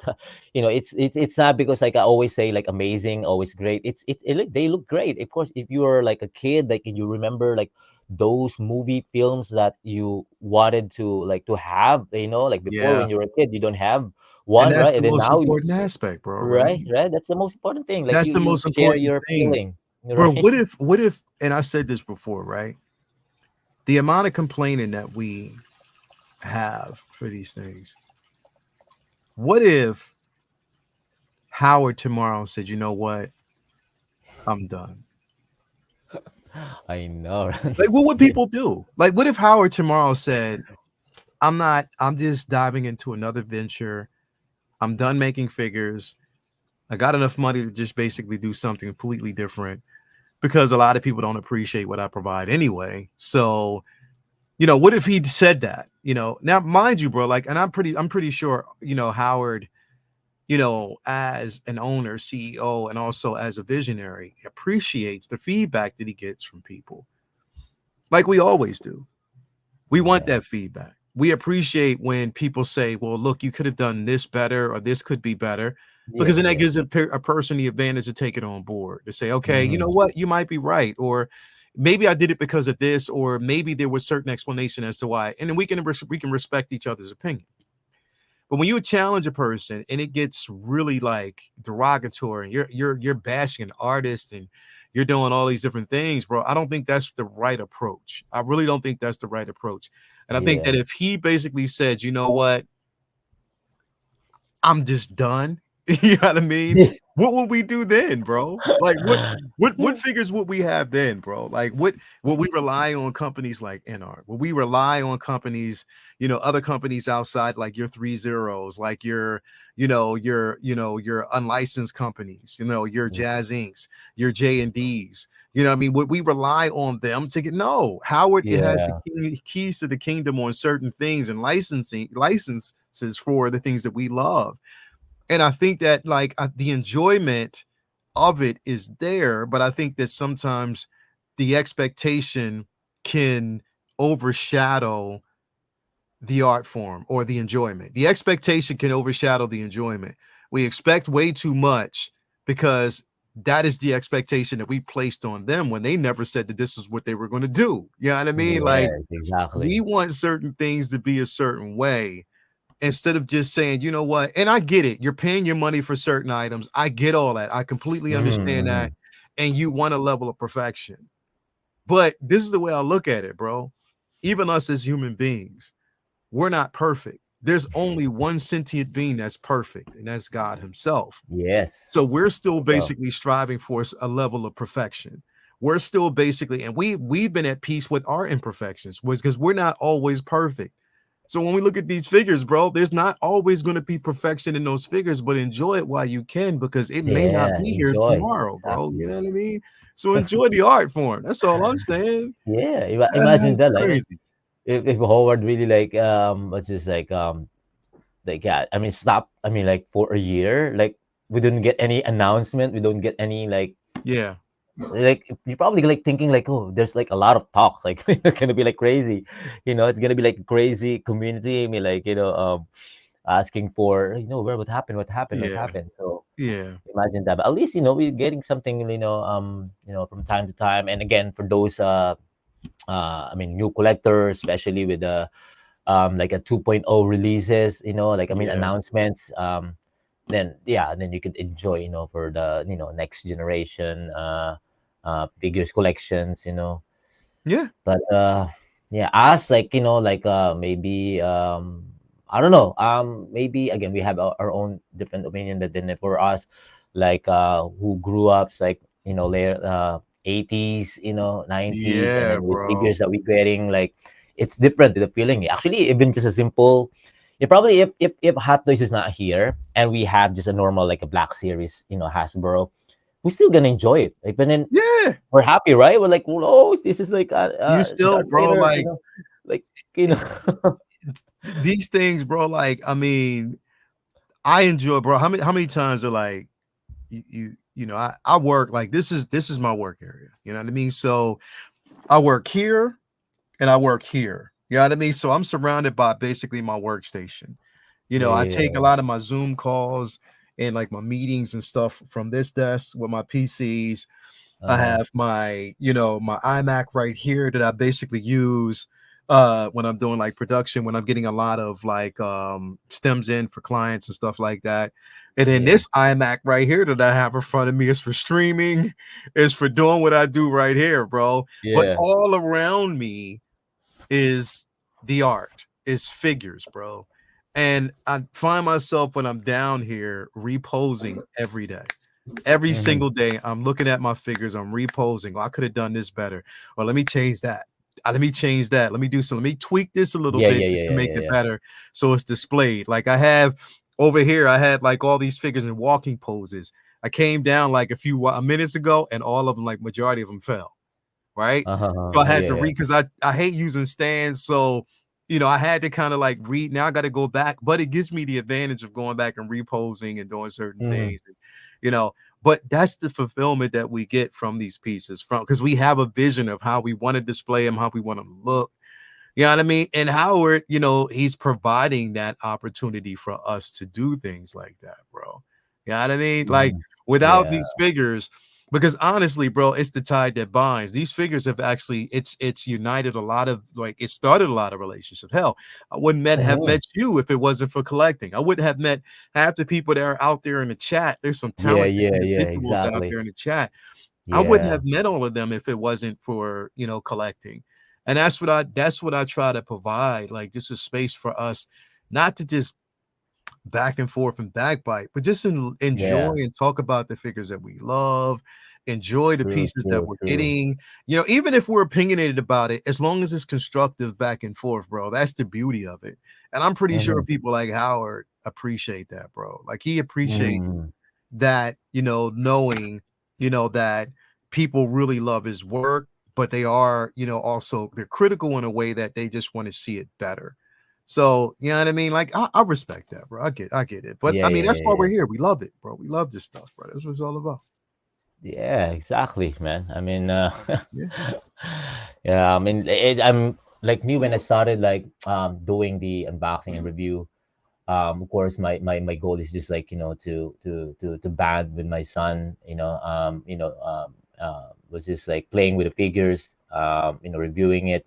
it's not because like I always say like amazing, always great. They look great. Of course, if you are like a kid, like and you remember like those movie films that you wanted to have, like before Yeah, when you were a kid, you don't have and one, that's right? the And then most now, important aspect, bro. Right? right, that's the most important thing. Like That's you the you most share important your thing, feeling, bro. right? What if? And I said this before, right? The amount of complaining that we have for these things. What if Howard tomorrow said, "You know what? I'm done." I know. Like, what would people do? Like, what if Howard tomorrow said, "I'm not. I'm just diving into another venture. I'm done making figures. I got enough money to just basically do something completely different because a lot of people don't appreciate what I provide anyway." So, what if he said that? Now, mind you, bro, like, and I'm pretty sure, Howard, as an owner, CEO, and also as a visionary, appreciates the feedback that he gets from people, like we always do. We want Yeah, that feedback. We appreciate when people say, well, look, you could have done this better or this could be better, because yeah, then that yeah. gives a person the advantage to take it on board to say, okay, you know Mhm. what, you might be right, or maybe I did it because of this, or maybe there was certain explanation as to why, and then we can respect each other's opinion. But when you challenge a person and it gets really like derogatory, and you're bashing an artist and you're doing all these different things, bro, I don't think that's the right approach. I really don't think that's the right approach. And I think that Yeah. if he basically said, you know what, I'm just done. You know what I mean? What would we do then, bro? Like what figures would we have then, bro? Like what would we rely on companies like NR? Would we rely on companies, other companies outside like your 3 zeros, like your unlicensed companies, your Jazz Inks, your J&Ds. You know what I mean? Would we rely on them to get no? Howard it has the Yeah. keys to the kingdom on certain things and licenses for the things that we love. And I think that like the enjoyment of it is there, but I think that sometimes the expectation can overshadow the art form or the enjoyment. The expectation can overshadow the enjoyment. We expect way too much because that is the expectation that we placed on them when they never said that this is what they were going to do. You know what I mean? Like Yes, exactly. we want certain things to be a certain way instead of just saying, you know what, and I get it. You're paying your money for certain items. I get all that. I completely Mhm, understand that. mhm. And you want a level of perfection. But this is the way I look at it, bro. Even us as human beings, we're not perfect. There's only one sentient being that's perfect, and that's God Himself. Yes. So we're still Well, basically striving for a level of perfection. We're still basically, and we've been at peace with our imperfections, was because we're not always perfect. So when we look at these figures, bro, there's not always going to be perfection in those figures, but enjoy it while you can because it may not yeah, be here enjoy. tomorrow, bro. You Exactly. know what I mean? So enjoy the art form. That's all I'm saying. Yeah, imagine That's that, like, crazy. if Howard really like what's this like, yeah, I mean stop, I mean like for a year, like we didn't get any announcement, we don't get any Yeah. like you're probably like thinking like, oh, there's like a lot of talks, like it's gonna be like crazy, it's gonna be like crazy community. I mean, like, asking for, where, what Yeah. happened. So Yeah. imagine that. But at least, we're getting something, from time to time. And again, for those I mean, new collectors, especially with the like a 2.0 releases, like, I mean, Yeah. announcements, then yeah, then you could enjoy, for the, next generation figures collections, Yeah. but yeah, us, like, like maybe I don't know, maybe again we have our own different opinion, but then for us, like who grew up like, later 80s, 90s, and Yeah, then with bro. figures that we're getting, like it's different, the feeling. Actually, even just a simple, probably if Hot Toys is not here and we have just a normal like a Black Series, Hasbro, we're still gonna enjoy it. Even then, Yeah. we're happy, right? We're like, well, oh, this is like You still, Darth bro, Vader, like like, you know. these things, bro. Like, I mean, I enjoy, bro. How many times are like I work like this is my work area. You know what I mean? So I work here and I work here. You know what I mean? So I'm surrounded by basically my workstation. I take a Yeah. lot of my Zoom calls and like my meetings and stuff from this desk with my PCs. I Uh-huh. have my iMac right here that I basically use when I'm doing like production, when I'm getting a lot of like stems in for clients and stuff like that. And then Yeah. this iMac right here that I have in front of me is for streaming, is for doing what I do right here, bro. But Yeah. all around me is the art, is figures, bro. And I find myself when I'm down here reposing every day. Every Mhm. single day, I'm looking at my figures, I'm reposing. Oh, I could have done this better. Or let me change that. Let me change that. Let me do so. Let me tweak this a little Yeah, bit yeah, just yeah, to yeah, make yeah, it yeah. better so it's displayed. Like I have over here, I had like all these figures in walking poses. I came down like a few minutes ago, and all of them, like majority of them, fell. Right. So I Uh-huh. had Yeah, to yeah. read because I hate using stands. So I had to kind of like read. Now I got to go back, but it gives me the advantage of going back and reposing and doing certain Mhm. things. And, you know, but that's the fulfillment that we get from these pieces from because we have a vision of how we want to display them, how we want them to look. You know what I mean? And Howard, he's providing that opportunity for us to do things like that, bro. You know what I mean? Like Mhm. without Yeah. these figures, because honestly, bro, it's the tide that binds. These figures have actually it's united a lot of like it started a lot of relationships. Hell, I wouldn't have Mhm. met you if it wasn't for collecting. I wouldn't have met half the people that are out there in the chat. There's some Yeah, talented yeah, yeah, individuals out exactly. there in the chat. I wouldn't Yeah. have met all of them if it wasn't for, collecting. And that's what I try to provide. Like just a space for us not to just back and forth and backbite, but just enjoy Yeah. and talk about the figures that we love, enjoy the True, pieces that true, we're true. getting. Even if we're opinionated about it, as long as it's constructive back and forth, bro, that's the beauty of it. And I'm pretty sure Mhm. people like Howard appreciate that, bro. Like he appreciates Mhm. that, knowing, that people really love his work, but they are, also they're critical in a way that they just want to see it better. So, you know what I mean? Like I respect that, bro. I get it. But Yeah, I mean, yeah, that's yeah, why we're yeah. here. We love it, bro. We love this stuff, bro. That's what it's all about. Yeah, exactly, man. I mean, Yeah. yeah, I mean, I'm like me when I started like doing the unboxing and review. Of course, my goal is just like to band with my son. Was just like playing with the figures, reviewing it,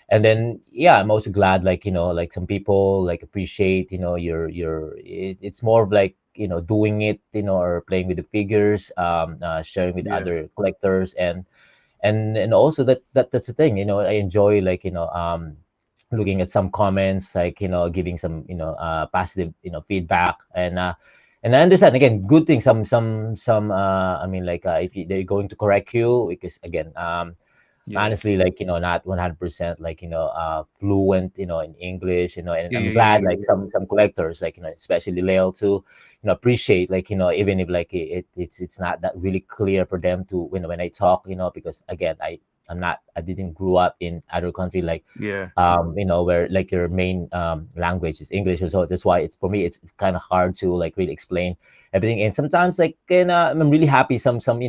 and then yeah, I'm also glad like like some people like appreciate it's more of like doing it or playing with the figures, sharing with Yeah. other collectors, and also that's the thing, I enjoy like looking at some comments, like giving some positive feedback, and I understand again good things, some I mean like if they're going to correct you, because again Yeah. honestly like not 100% like fluent in English, and Yeah. I'm Yeah. Yeah. glad Yeah. like some collectors like especially Leo to appreciate like even if like it's not that really clear for them to when I talk, because again I didn't grow up in other country like Yeah. where like your main language is English, so that's why it's for me it's kind of hard to like really explain everything. And sometimes like I'm really happy some some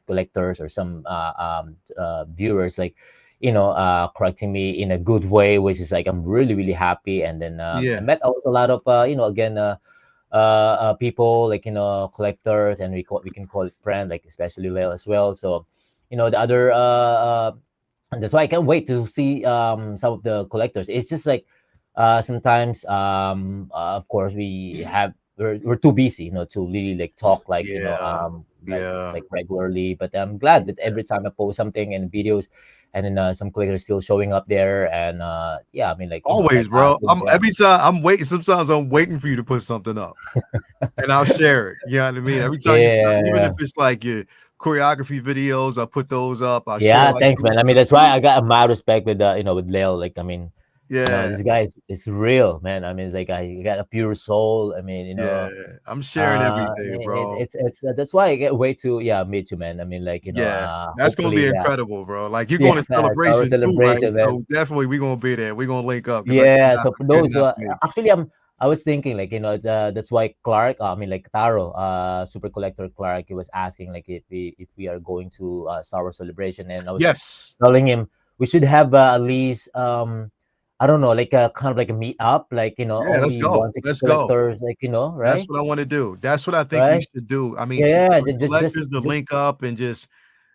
collectors or some viewers like correcting me in a good way, which is like I'm really happy. And then I Yeah. met also a lot of again people like collectors, and we can call it friend, like especially Leo as well. So the other and that's why I can't wait to see some of the collectors. It's just like sometimes of course we're too busy to really like talk like Yeah. Yeah. like regularly. But I'm glad that every time I post something and videos, and then some collectors still showing up there, and yeah, I mean like Always, like bro. asking I'm them. every time I'm waiting. Sometimes I'm waiting for you to put something up. And I'll share it. You know what I mean? Every time you put up, even if Yeah. it's like your choreography videos, I'll put those up. I'll share Yeah, like thanks, some man. I mean, that's why I got a mad respect with with Leo. Like, I mean, yeah, this guy is real, man. I mean, it's like he got a pure soul. I mean, yeah. I'm sharing everything, bro. it's that's why I get way too. Yeah, me too, man. I mean, like Yeah, that's gonna hopefully, be yeah, incredible, bro. Like you're going yeah, to it's our celebration too, right? celebration, man. So definitely we're gonna be there. We're gonna link up because I Yeah. cannot So for I those cannot wait. actually, I was thinking like, that's why Clark, I mean like Taro, Super Collector Clark, he was asking like if we are going to Star Wars Celebration, and I was Yes. telling him we should have at least I don't know, like a kind of like a meet up, like Yeah, all let's the go. 160 Let's go. collectors, like That's right, what I want to do. That's what I think we right, should do. I mean, yeah, for the collectors to just link up and just,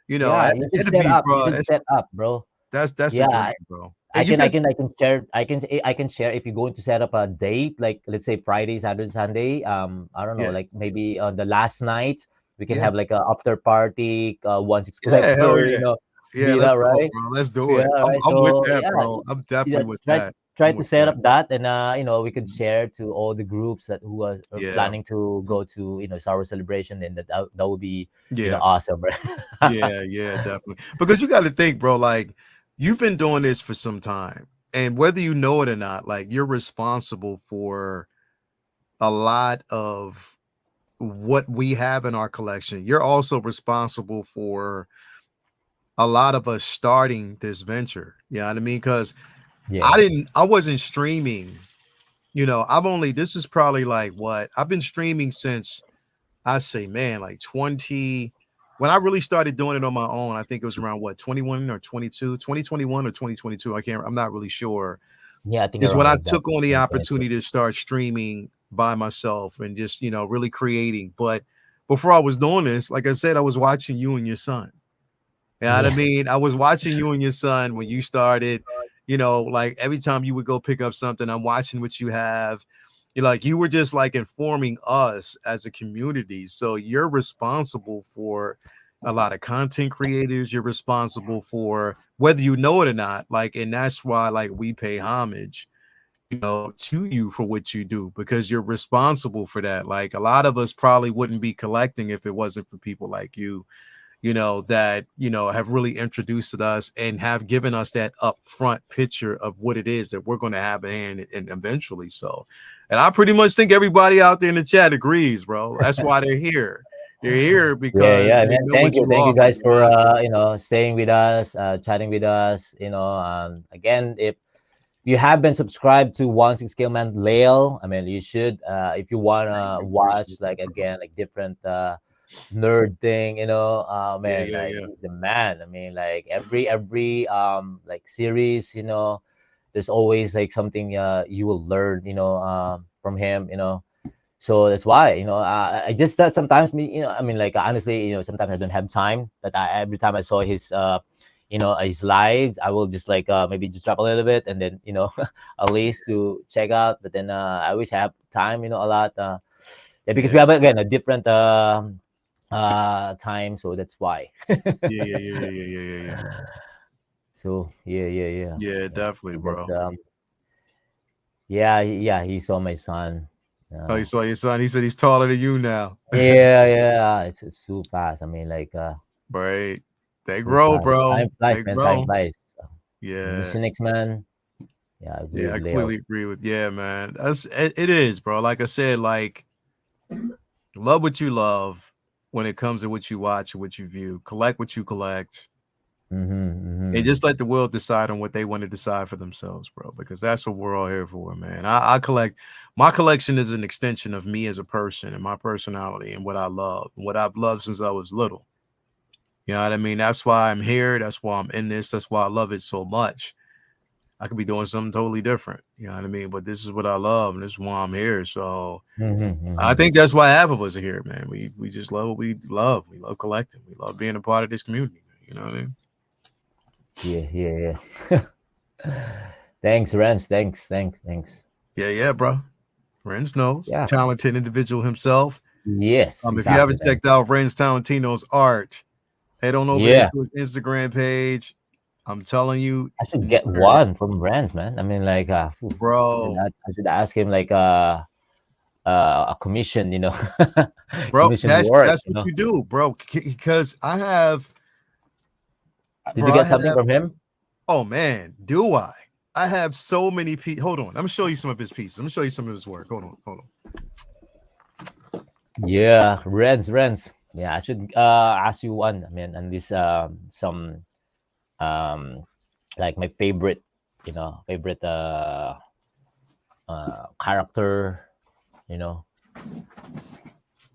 yeah, you should it'd set be, up, you bro. should set up, bro. That's a Yeah, dream, bro. I And you can I guys, can I can share I can share if you're going to set up a date, like let's say Friday, Saturday, Sunday. I don't know, yeah, like maybe on the last night we can yeah, have like a after party, 1/6 yeah, hell collector, yeah, yeah. meet Let's up, go, right? bro. Let's do Yeah, it. right. I'm with So that, yeah, bro. I'm yeah, definitely with try that. try I'm to with set that. up that, and we could share to all the groups that who are Yeah, planning to go to Star Wars Celebration, and that would be yeah, awesome, right? yeah, yeah, definitely. Because you got to think, bro. Like, you've been doing this for some time, and whether you know it or not, like, you're responsible for a lot of what we have in our collection. You're also responsible for a lot of us starting this venture. You know what I mean? Because Yeah, I wasn't streaming. I've only, this is probably like what I've been streaming since, I say, man, like 20. When I really started doing it on my own, I think it was around what, 21 or 22, 2021 or 2022. I'm not really sure. yeah, I think Is when around I like that, took on the 2022. opportunity to start streaming by myself and just, really creating. But before I was doing this, like I said, I was watching you and your son. You know what I Yeah, mean? I was watching you and your son when you started, like every time you would go pick up something, I'm watching what you have. You were just like informing us as a community. So you're responsible for a lot of content creators. You're responsible for whether you know it or not. And that's why like we pay homage, to you for what you do, because you're responsible for that. Like a lot of us probably wouldn't be collecting if it wasn't for people like you, that, have really introduced us and have given us that upfront picture of what it is that we're going to have and eventually. So, and I pretty much think everybody out there in the chat agrees, bro. That's why they're here. They're here yeah, because yeah, they man. know what you Thank you are. guys You know for what I mean? staying with us, chatting with us. Again, if you have been subscribed to 1/6 Scale Man Lail, I mean, you should. If you Thank wanna you. watch Appreciate like that, bro. again like different nerd thing, Yeah, man, yeah, like yeah. he's the man. I mean, like every like series, there's always like something you will learn, from him, So that's why, I just that sometimes me, I mean, like honestly, sometimes I don't have time. But every time I saw his live, I will just like maybe just drop a little bit, and then at least to check out. But then I always have time, a lot. Yeah, because Yeah, we have again a different time, so that's why. yeah, yeah, yeah, yeah, yeah, yeah, yeah. So yeah, yeah, yeah, Yeah, yeah. definitely, See, that's bro. yeah, yeah. He saw my son. Oh, you Uh, saw your son. He said he's taller than you now. yeah, yeah. It's too fast. I mean, like Right. They too grow, fast. bro. Time flies, They man. Time grow. flies. Yeah. Mission X, man. Yeah, I agree Yeah, with I Leo. completely agree with. Yeah, man. It is, bro. Like I said, like love what you love when it comes to what you watch and what you view. Collect what you collect. Mm-hmm, And mm-hmm. just let the world decide on what they want to decide for themselves, bro. Because that's what we're all here for, man. I collect. My collection is an extension of me as a person and my personality and what I love and what I've loved since I was little. You know what I mean? That's why I'm here. That's why I'm in this. That's why I love it so much. I could be doing something totally different. You know what I mean? But this is what I love, and this is why I'm here. So Mm-hmm, I mm-hmm. think that's why half of us are here, man. We just love what we love. We love collecting. We love being a part of this community. You know what I mean? Yeah, yeah, yeah. Thanks, Renz. Thanks. Yeah, yeah, bro. Renz knows. Yeah. Talented individual himself. Yes, If you exactly, haven't man. checked out Renz Talentino's art, head on over there Yeah, to his Instagram page. I'm telling you, I it's should get incredible. one from Renz, man. I mean, like, phew, Bro, I should ask him like a commission, bro, commission that's work, that's what you do, bro. Because Did you I get something have, from him? oh man, do I? I have so many pieces. Hold on. I'm gonna show you some of his pieces. I'm gonna show you some of his work. Hold on. Yeah, Renz. Yeah, I should ask you one. I mean, and this some um like my favorite, favorite character, you know,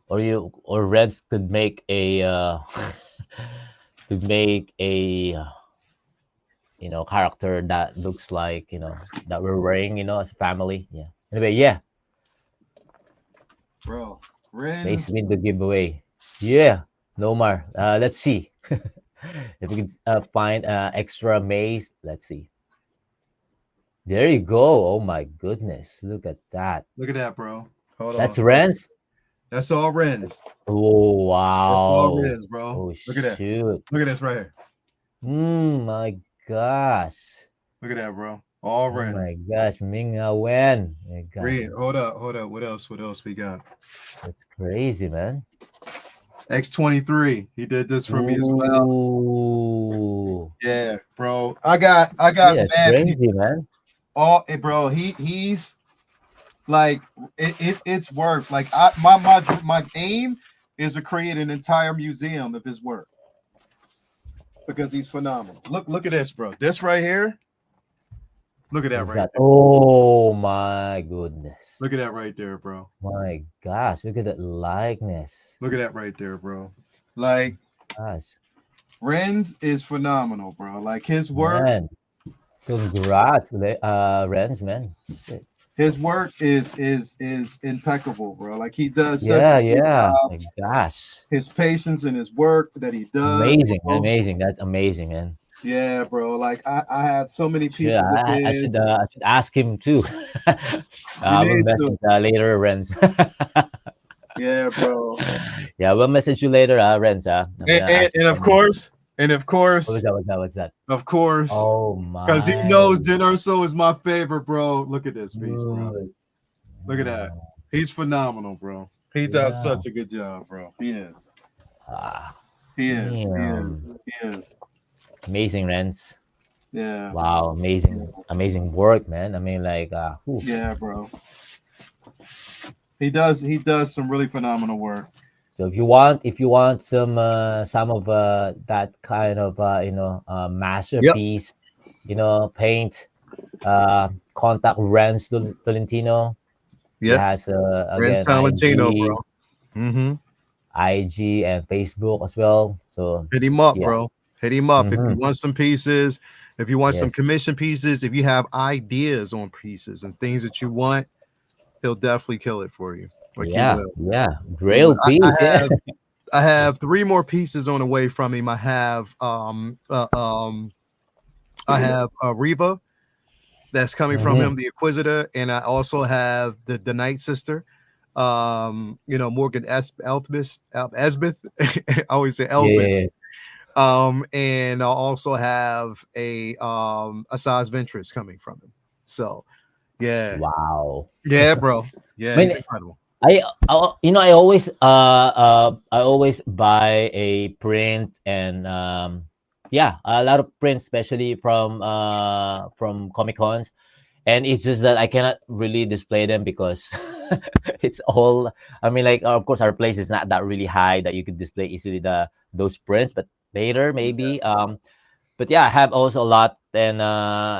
or Reds could make a could make a character that looks like that we're wearing as a family. Yeah. Anyway, yeah, bro. Mace Ren's. win the giveaway. Yeah, Nomar. Let's see if we can find extra Mace. Let's see. There you go. Oh my goodness, look at that. Look at that, bro. Hold That's on. Hold on. Ren's. That's all Ren's. Oh That's all wow. Ren's, bro. Oh Look at that. shoot. Look at this right here. My gosh. Look at that, bro. All Oh Ren's. my gosh, Ming Wen. My gosh, Red. Hold up. Hold up. What else? What else we got? that's crazy, man. X23. He did this for me as well. Ooh. Yeah, bro. I got Yeah, it's mad people. crazy, man. Bro. He's like it's work. Like my aim is to create an entire museum of his work because he's phenomenal. Look at this, bro. This right here. Look at that What's right that? there. Oh my goodness. Look at that right there, bro. My gosh, look at that likeness. Look at that right there, bro. Like Gosh, Renz is phenomenal, bro. Like his work, man. Congrats, Renz, man. Shit. his work is impeccable, bro. Like he does such Yeah, a good yeah. job. My gosh. His patience in his work that he does, Amazing, bro. amazing. That's amazing, man. Yeah, bro. Like I had so many Shit, pieces of his. I should ask him too. You We'll need to. message later, Renz. Yeah, bro. Yeah, we'll message you later, Renz. I'm And, gonna and, ask you and of some. course, and of What was course, that? What's that? What's that? of course, Oh because he my knows Jen Urso is my favorite, bro. Look at this piece, bro. good. Look at that. He's phenomenal, bro. He does Yeah. such a good job, bro. He is. Ah, He is. He is. damn. He is. Amazing, Renz. Yeah. Wow, amazing work, man. I mean, like, whew. Yeah, bro. He does some really phenomenal work. So if you want some of that kind of Yep. masterpiece, paint, contact Tolentino. He Yeah. has Ren's again Talentino, bro. Mm-hmm. IG and Facebook as well. So Hit him up, yeah, bro. Hit him up if hmm you want some pieces. If you want some yes, commission pieces, if you have ideas on pieces and things that you want, he'll definitely kill it for you. Like he yeah, will. yeah, He will. Grail piece, yeah. I have three more pieces on the way from him. I have Riva that's coming from hmm him, the Inquisitor, and I also have the Night Sister. Morgan Esbeth. I always say Yeah, Elbeth. yeah, yeah. And I'll also have a Asajj Ventress coming from him. So yeah, Wow. yeah, bro. Yeah, I he's mean, incredible. I always buy a print and yeah, a lot of prints, especially from Comic Cons, and it's just that I cannot really display them because it's all. I mean, like of course our place is not that really high that you could display easily those prints, but later maybe. But yeah, I have also a lot, and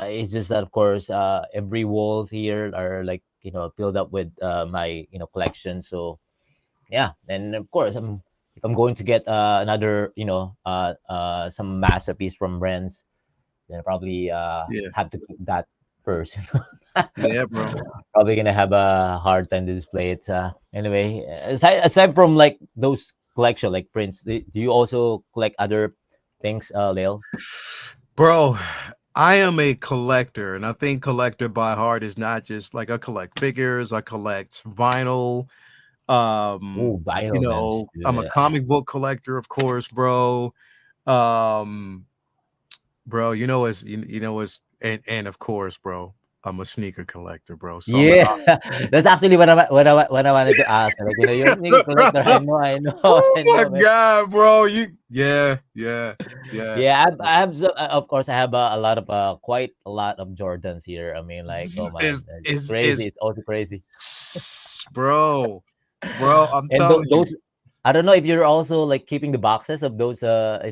it's just that of course every walls here are like filled up with my collection. So yeah, and of course if I'm going to get another some masterpiece from brands, then I probably Yeah, have to keep that first. yeah, bro. Probably gonna have a hard time to display it. Anyway, aside from like those collection like prints, do you also collect other things, Lale? Bro, I am a collector, and I think collector by heart is not just like I collect figures, I collect vinyl. Oh, vinyl, man. I'm a Shit. comic book collector, of course, bro. Um, bro, and of course, bro, I'm a sneaker collector, bro. So I'm an Yeah, that's actually what I wanted to ask. Like, you're a sneaker collector. I know, Oh I my know, man. god, bro. Yeah. Yeah, I have some, of course, I have a lot of quite a lot of Jordans here. I mean, like, oh man, Is it's is crazy. is It's also crazy. bro, bro, I'm And telling you. those, I don't know if you're also like keeping the boxes of those, Hell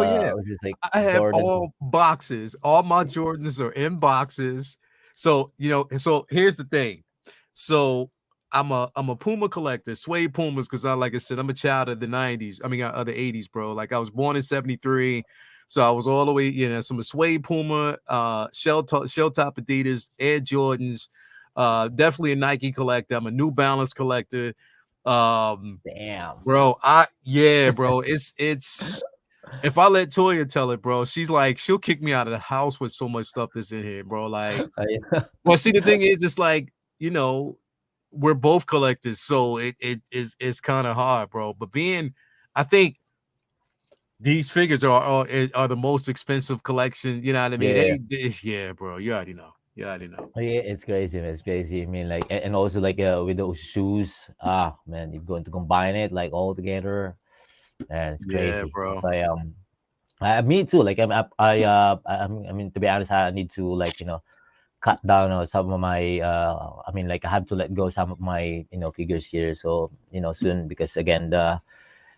yeah. was this like I have Jordan? all boxes. All my Jordans are in boxes. So so here's the thing. So I'm a Puma collector, suede Pumas, because like I said, I'm a child of the '90s. I mean, of the '80s, bro. Like I was born in '73, so I was all the way, some suede Puma, shell top Adidas, Air Jordans, definitely a Nike collector. I'm a New Balance collector. Damn. Bro, yeah, bro. It's if I let Toya tell it, bro, she's like, she'll kick me out of the house with so much stuff that's in here, bro. Like, well, see, the thing is, it's like, we're both collectors, so it's kind of hard, bro. But I think these figures are the most expensive collection. You know what I mean? Yeah. Yeah, bro. You already know. You already know. Yeah, it's crazy, man. It's crazy. I mean, like, and also like with those shoes, man, you're going to combine it like all together, and it's Yeah, crazy. That's bro. why, me too. Like, I mean, to be honest, I need to like, cut down on some of my, I mean, like, I have to let go some of my, figures here. So, soon, because again,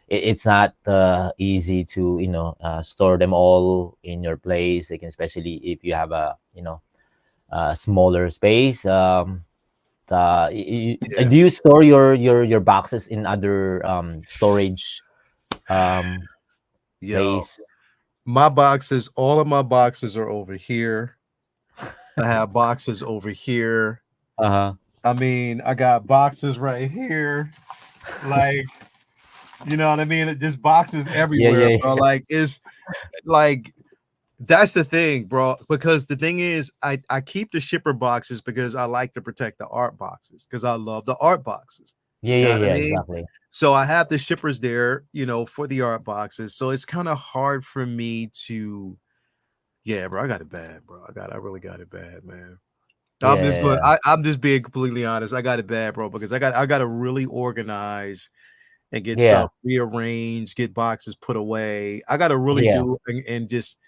it's not easy to, store them all in your place, like, especially if you have a, smaller space. Yeah, Do you store your boxes in other storage um yo, place? all of my boxes are over here. I have boxes over here. Uh-huh. I mean, I got boxes right here. Like, you know what I mean? There's boxes Yeah, everywhere, yeah, bro. yeah. Like, it's like that's the thing, bro. Because the thing is, I keep the shipper boxes because I like to protect the art boxes because I love the art boxes. Yeah, You know yeah, what I yeah, mean? exactly. So I have the shippers there, for the art boxes. So it's kind of hard for me to, yeah, bro. I got it bad, bro. I really got it bad, man. I'm just Yeah, going. yeah, I'm just being completely honest. I got it bad, bro, because I got to really organize and get yeah, stuff rearranged, get boxes put away. I got to really yeah, do and just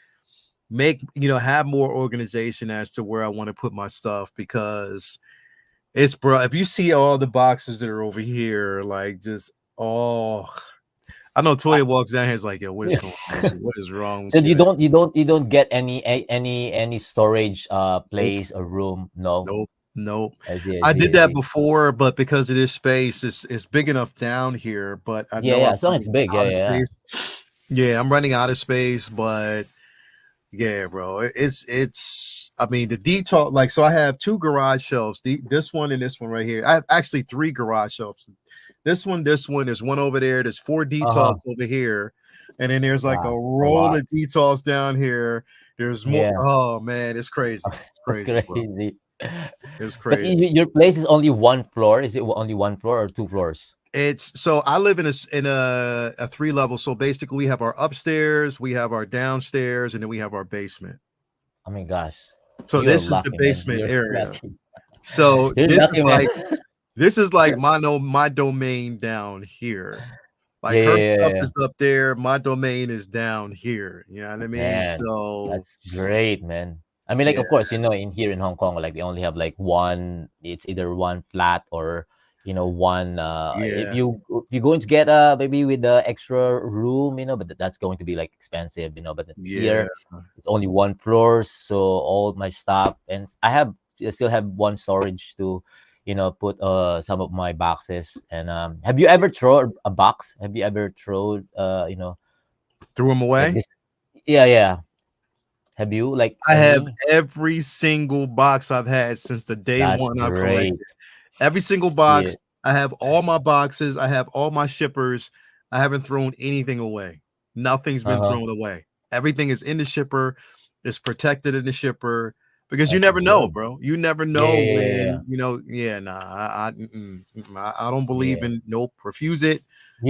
make have more organization as to where I want to put my stuff because it's bro. If you see all the boxes that are over here, like just oh, I know uh, Toya walks down here is like, yo, what is yeah. going on with you? What is wrong So with you? you don't get any storage Nope, place or room? No. nope, nope. I see, I I see, did I that see. before, but because of this space, it's big enough down here. But I Yeah, know yeah. I'm As long as running it's big, yeah, out of yeah, yeah. space. Yeah, I'm running out of space, but yeah, bro. It's I mean the detail like so I have two garage shelves. This one and this one right here. I have actually three garage shelves. This one, there's one over there, there's four detox Uh-huh. over here, and then there's like a Wow, a roll lot. of detox down here. There's more. Yeah, Oh man, it's crazy. It's that's crazy, bro. crazy. It's But crazy. your place is only one floor? Is it only one floor or two floors? It's so I live in a three level. So basically, we have our upstairs, we have our downstairs, and then we have our basement. Oh my gosh. So You're this is the lucky, man. basement You're area. lucky. So You're this lucky, is man. like this is like my no my domain down here. Yeah, Like her yeah, yeah, stuff yeah. is up there. My domain is down here. You know what I mean? Man, So that's great, man. I mean, like, yeah, of course, in here in Hong Kong, like, we only have like one. It's either one flat or, one. yeah, If you're going to get maybe with the extra room, but that's going to be like expensive, But yeah, here, it's only one floor, so all my stuff, and I still have one storage to, put some of my boxes. And have you ever thrown a box? Have you ever thrown threw them like away. this? Yeah, yeah. Have you like I have any? every single box I've had since the day That's one I great. collected. Every single Yeah. box. I have all my boxes. I have all my shippers. I haven't thrown anything away. Nothing's been Uh-huh. thrown away. Everything is in the shipper. It's protected in the shipper because you That's never know, good. bro. You never Yeah, know yeah, yeah, yeah. when Yeah, nah. I don't believe Yeah. in nope. Refuse it.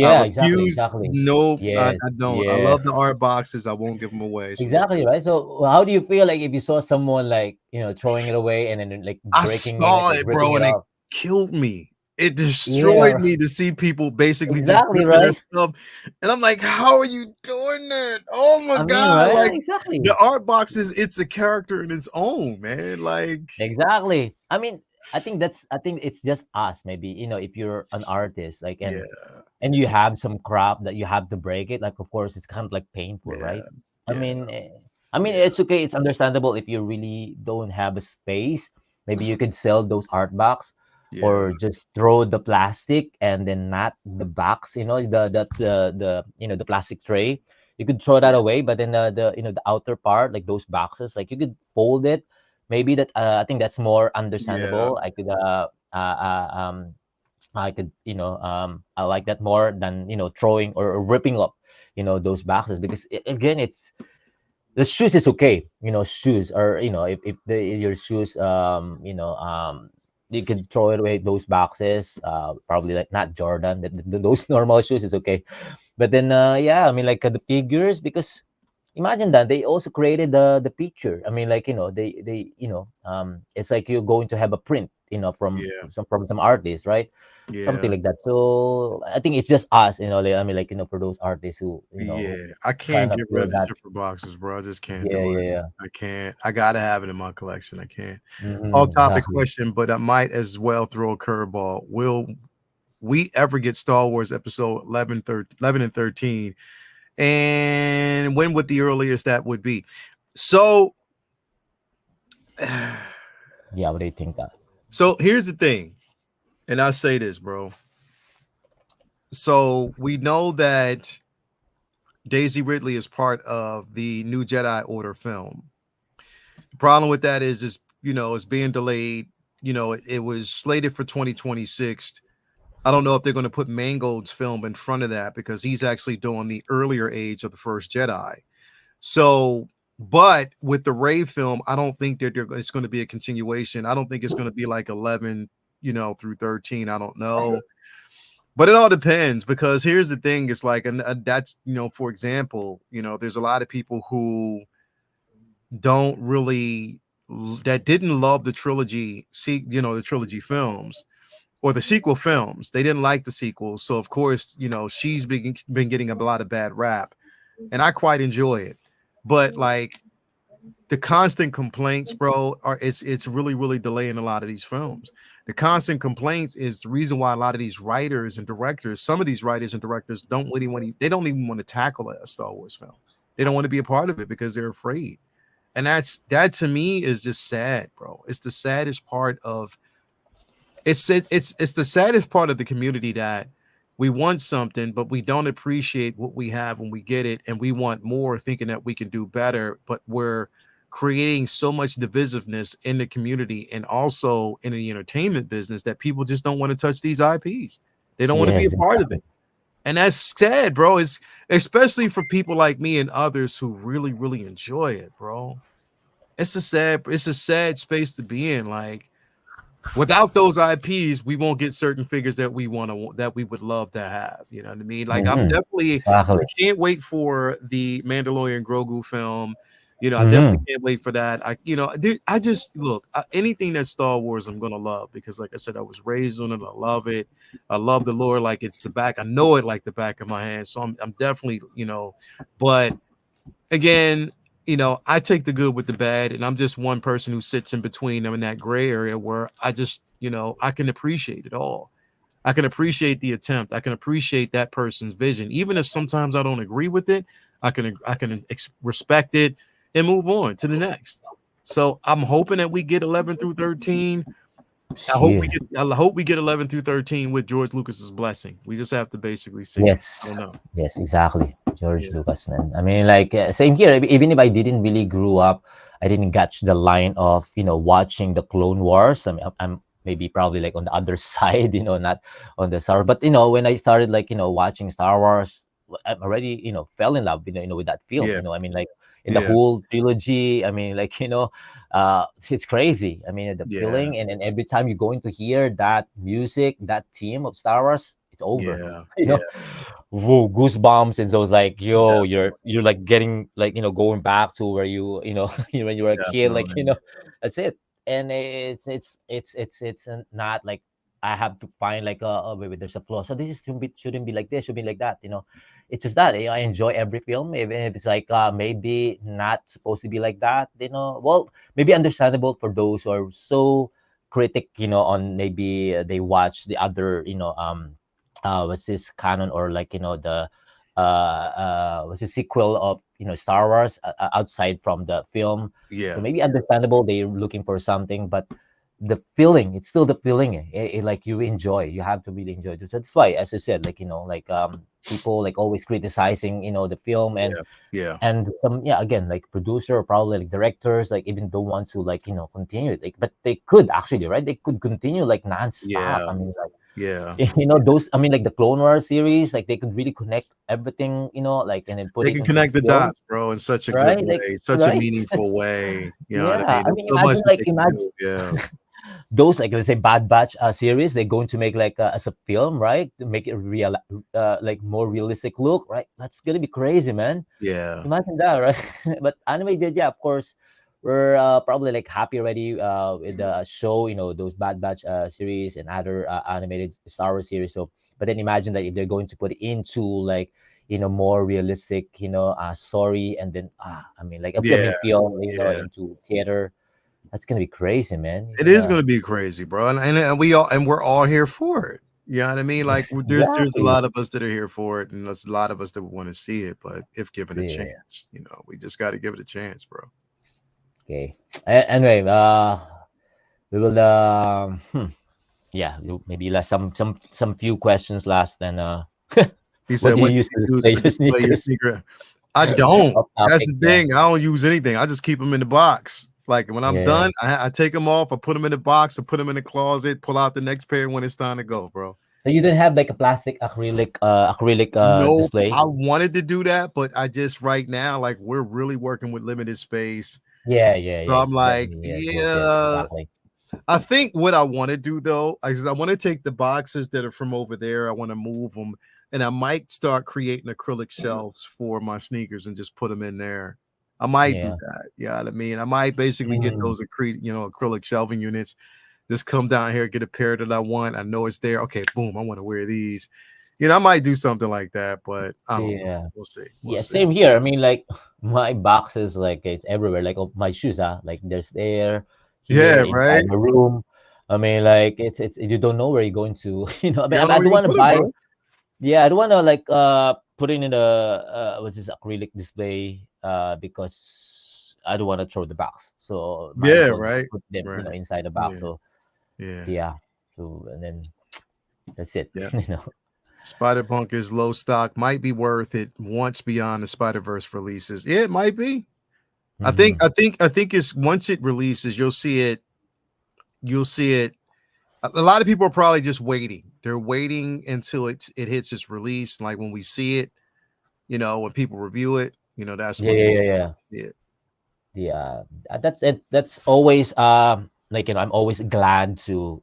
I Yeah, exactly, refuse. exactly. Nope. I, Yes, I don't. I yeah. love the art boxes. I won't give them away. So it's Exactly, cool. right? So how do you feel like if you saw someone like, throwing it away and then like I breaking it, saw like it, ripping bro, it and it off? killed me. It Yeah, destroyed me to see people basically just exactly, ripping their right? stuff. And I'm like, how are you doing that? Oh my I mean, God. right? Like the Exactly. art box it's a character in its own, man. Like, Exactly. I mean, I think it's just us maybe, if you're an artist, like, yeah, and you yeah, have some craft that you have to break it, like, of course it's kind of like painful, yeah, right? I yeah, mean, I mean, yeah, it's okay, it's understandable if you really don't have a space, maybe you could sell those art box, Yeah. or just throw the plastic and then not the box, the plastic tray. You could throw that away, but then the outer part, like those boxes, like you could fold it. Maybe that, I think that's more Yeah. understandable. I could, I like that more than, throwing or ripping up, those boxes, because again, it's the shoes is okay. Shoes, or if your shoes, you could throw it away, those boxes, probably like not Jordan, those normal shoes is okay. But then, yeah, I mean, like, the figures, because imagine that they also created the picture. I mean, like, it's like you're going to have a print, Yeah. from some artist, right? Something Yeah. like that. So I think it's just us, I mean, like, for those artists who, Yeah. I can't kind of get rid feel of the that. shipper boxes, bro. I just can't Yeah, do yeah, it. yeah. I can't. I gotta have it in my collection. I can't. All topic Exactly. question, but I might as well throw a curveball. Will we ever get Star Wars episode 11 and 13? And when would the earliest that would be? So, Yeah, what do you think that? so here's the thing, and I say this, bro. So we know that Daisy Ridley is part of the New Jedi Order film. The problem with that is it's being delayed. It was slated for 2026. I don't know if they're going to put Mangold's film in front of that because he's actually doing the earlier age of the first Jedi. So, but with the Ray film, I don't think that it's going to be a continuation. I don't think it's going to be like 11, through 13. I don't know. But it all depends because here's the thing: it's like, and that's for example, there's a lot of people who don't really that didn't love the trilogy, see, the trilogy films or the sequel films. They didn't like the sequels, so of course, she's been getting a lot of bad rap, and I quite enjoy it. But like the constant complaints, bro, are it's really really delaying a lot of these films. The constant complaints is the reason why a lot of these writers and directors, some of these writers and directors don't really want to, they don't even want to tackle a Star Wars film. They don't want to be a part of it because they're afraid. And that to me is just sad, bro. It's the saddest part of it's the saddest part of the community that we want something, but we don't appreciate what we have when we get it, and we want more, thinking that we can do better. But we're creating so much divisiveness in the community and also in the entertainment business that people just don't want to touch these IPs. They don't want to be a Yes, part of exactly. it. And that's sad, bro. It's especially for people like me and others who really, really enjoy it, bro. It's a sad space to be in. Like without those IPs, we won't get certain figures that we would love to have. You know what I mean? Like I Exactly. can't wait for the Mandalorian Grogu film. I definitely Hmm. can't wait for that. I just look anything that's Star Wars, I'm gonna love because, like I said, I was raised on it. I love it. I love the lore like it's the back. I know it like the back of my hand. So I'm definitely but again, I take the good with the bad, and I'm just one person who sits in between them in that gray area where I just, I can appreciate it all. I can appreciate the attempt. I can appreciate that person's vision, even if sometimes I don't agree with it. I can respect it and move on to the next. So I'm hoping that we get 11 through 13. Yeah. I hope we get 11 through 13 with George Lucas's blessing. We just have to basically see. I don't Yes. know. Yes, exactly. George Yeah. Lucas, man. I mean, like, same here. Even if I didn't really grew up, I didn't catch the line of, watching the Clone Wars. I mean, I'm maybe probably like on the other side, not on the Star. But when I started, like, watching Star Wars, I'm already, fell in love, with that film. Yeah. I mean, like, in the Yeah. whole trilogy. I mean, like, it's crazy. I mean, the Yeah. feeling, and every time you're going to hear that music, that theme of Star Wars, it's over. Yeah. You Yeah. know, whoa, goosebumps. And so it's like, yo, Definitely. you're like getting, like, going back to where when you were a kid, like, Definitely. that's it. And it's not like I have to find like, oh, wait, there's a flaw, so this shouldn't be like this, should be like that. It's just that, I enjoy every film, even if it's like, maybe not supposed to be like that. Well, maybe understandable for those who are so critic, on, maybe, they watch the other, what's this canon, or like, the what's the sequel of, Star Wars, outside from the film. So Yeah. maybe understandable, they're looking for something. But the feeling, it's still the feeling, like you enjoy, you have to really enjoy it. So that's why, as I said, like, like people like always criticizing, the film, Yeah, yeah. and some, yeah, again, like producer or probably like directors, like even don't want to, like, continue it, like, but they could actually, right, they could continue like non-stop. Yeah, I mean, like, yeah. those, I mean, like the Clone Wars series, like they could really connect everything, like, and then put They it can into a connect the film, dots, bro, in such a good right, like, way, such a right. meaningful way. You know what I Yeah, mean? I There's mean, so much imagine, that like, they can imagine do. Yeah. those, like, let's say Bad Batch series, they're going to make like as a film, right, to make it real, like more realistic look, right? That's gonna be crazy, man. Yeah. Imagine that, right? But anime did, yeah, of course. We're probably like happy already with the show, those Bad Batch series and other animated Star Wars series. So, but then imagine that if they're going to put it into like, more realistic, story, and then I mean, like, I Yeah. mean, film, Yeah. into theater. That's gonna be crazy, man. You're It is gonna gonna be crazy, bro, and we all and we're all here for it. You know what I mean? Like, there's a exactly. lot of us that are here for it, and there's a lot of us that wanna see it, but if given a Yeah. chance, we just gotta give it a chance, bro. Okay. Anyway, we will yeah, maybe last some few questions last, and He what said, do you "What do use to you use display to your display your sneakers? secret?" I don't. Off That's topic, the yeah. thing. I don't use anything. I just keep them in the box. Like, when I'm Yeah. done, I take them off. I put them in the box. I put them in the closet. Pull out the next pair when it's time to go, bro. So you didn't have like a plastic acrylic No, display? I wanted to do that, but I just right now, like, we're really working with limited space. Yeah, yeah, So yeah. I'm like, Definitely, yeah. Yes, yeah. exactly. I think what I want to do though is I want to take the boxes that are from over there. I want to move them, and I might start creating acrylic shelves for my sneakers and just put them in there. I might do Yeah. that. Yeah, I mean, I might basically get Mm, those acrylic shelving units. Just come down here, get a pair that I want. I know it's there. Okay, boom. I want to wear these. I might do something like that, but I don't know. yeah. We'll see. We'll Yeah, see. same here. I mean, like my boxes, like it's everywhere. Like of my shoes, like there's there, here, Yeah, inside right. my room. I mean, like it's you don't know where you're going to. I You mean, don't know I where don't you gonna want to put them, buy. bro. Yeah, I don't want to like put it in a what's this acrylic display because I don't want to throw the box. So might as Yeah, well just right. put them, Right. inside the box. Yeah. So Yeah. yeah. So and then that's it. Yeah. You know. Spider Punk is low stock, might be worth it once beyond the Spider Verse releases. Yeah, it might be. I think, Hmm. I think, I think it's once it releases, you'll see it. You'll see it. A lot of people are probably just waiting. They're waiting until it hits its release. Like when we see it, when people review it, that's Yeah, when yeah, we'll yeah, yeah. see it. Yeah, that's it. That's always like I'm always glad to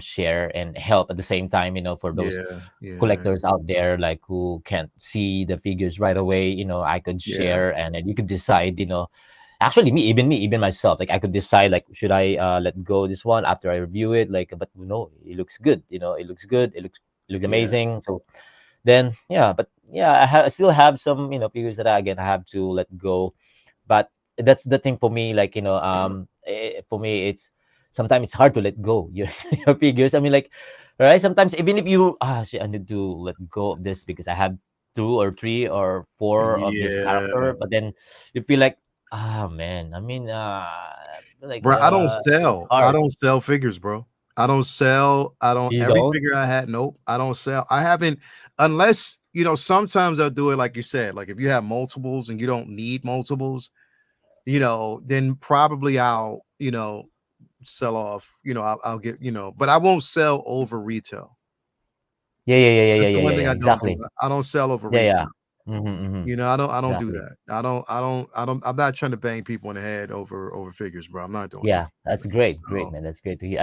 share and help at the same time. For those Yeah, yeah, collectors out there like who can't see the figures right away. I could yeah, share and then you could decide. Actually, even myself, like I could decide like should I let go this one after I review it. Like, but no, it looks good. It looks good. It looks yeah, amazing. So then yeah, but yeah, I still have some figures that again I have to let go, but that's the thing for me, like for me it's sometimes it's hard to let go your figures. I mean, like, right, sometimes even if you shit, I need to let go of this because I have two or three or four of this yeah. character, but then you feel like, man, I mean, like Bro, I don't it's sell. I hard. don't sell figures, bro. I don't sell. I don't You every don't. figure I had, nope, I don't sell. I haven't unless, sometimes I'll do it like you said, like if you have multiples and you don't need multiples, then probably I'll, sell off, I'll get, but I won't sell over retail. Yeah, yeah, yeah, yeah, That's yeah, the yeah, one yeah, thing yeah, I don't do. exactly. I don't sell over Yeah, yeah. retail. Mm-hmm, mm-hmm. I don't do Exactly. that. I'm not trying to bang people in the head over figures, bro. I'm not doing Yeah, that. that's great. Great, So man. That's great to hear.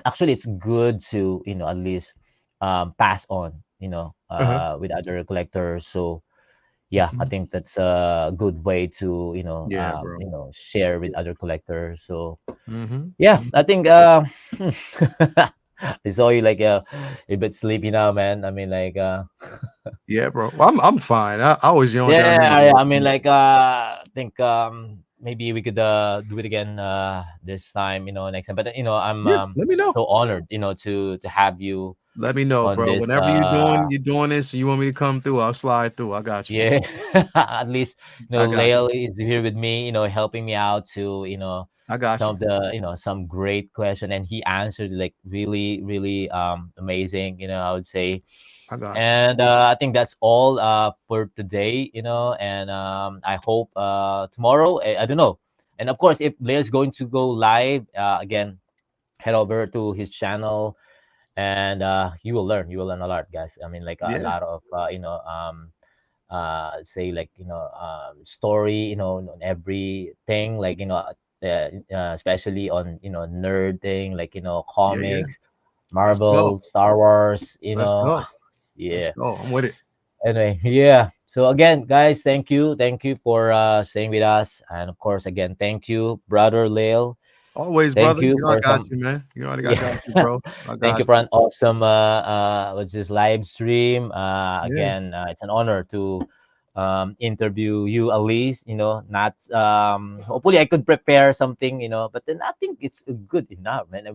Actually it's good to, at least pass on, uh-huh. with other collectors. So yeah, I Mhm. think that's a good way to, Yeah, bro. share with other collectors. So Mhm. yeah, I Mhm. think I saw you like a bit sleepy now, man. I mean, like Yeah, bro. Well, I'm fine. I was young down here. yeah, I mean, like, I think maybe we could do it again this time, next time. But I'm Yeah, let me know. so honored, to have you Let me know, on bro. this. Whenever you're doing this and you want me to come through, I'll slide through. I got you. Yeah, at least I got you. Lael is here with me, helping me out to I got some you. of the, some great question, and he answered like really, really amazing, I would say. I got you. And I think that's all for today, and I hope tomorrow, I don't know. And of course, if Blair's going to go live again, head over to his channel, and you will learn a lot, guys. I mean, like a Yeah. lot of say like story, on everything, like especially on nerd thing, like Yeah. Yeah. comics, Let's go. Marvel, Star Wars, Let's go. Let's yeah. go. I'm with it. Anyway, yeah. So again, guys, thank you for staying with us, and of course, again, thank you, brother Lale. Always, Thank brother. you You know I for got some, you, man. You already got yeah. you, bro. I Thank got you for you. an awesome what's this live stream. Yeah. Again, it's an honor to interview you, Elise. Not hopefully I could prepare something, but then I think it's good enough, man. I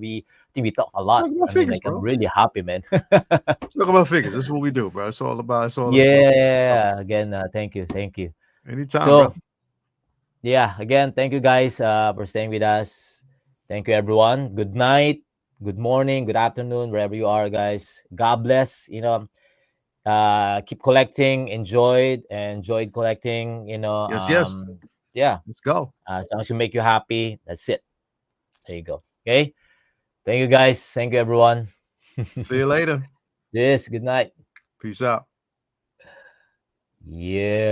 think we talk a lot. Talk about I mean, figures, like I'm bro. really happy, man. Talk about figures. This is what we do, bro. It's all about. It's all about. Oh, Yeah. Again, thank you, thank you. anytime, So brother. yeah, again, thank you guys for staying with us. Thank you, everyone. Good night, good morning, good afternoon, wherever you are, guys. God bless. Keep collecting, enjoyed collecting. Yes, yes. Yeah, Let's go. as long as you make you happy, that's it. There you go. Okay. Thank you, guys. Thank you, everyone. See you later. Yes. Good night. Peace out. Yeah.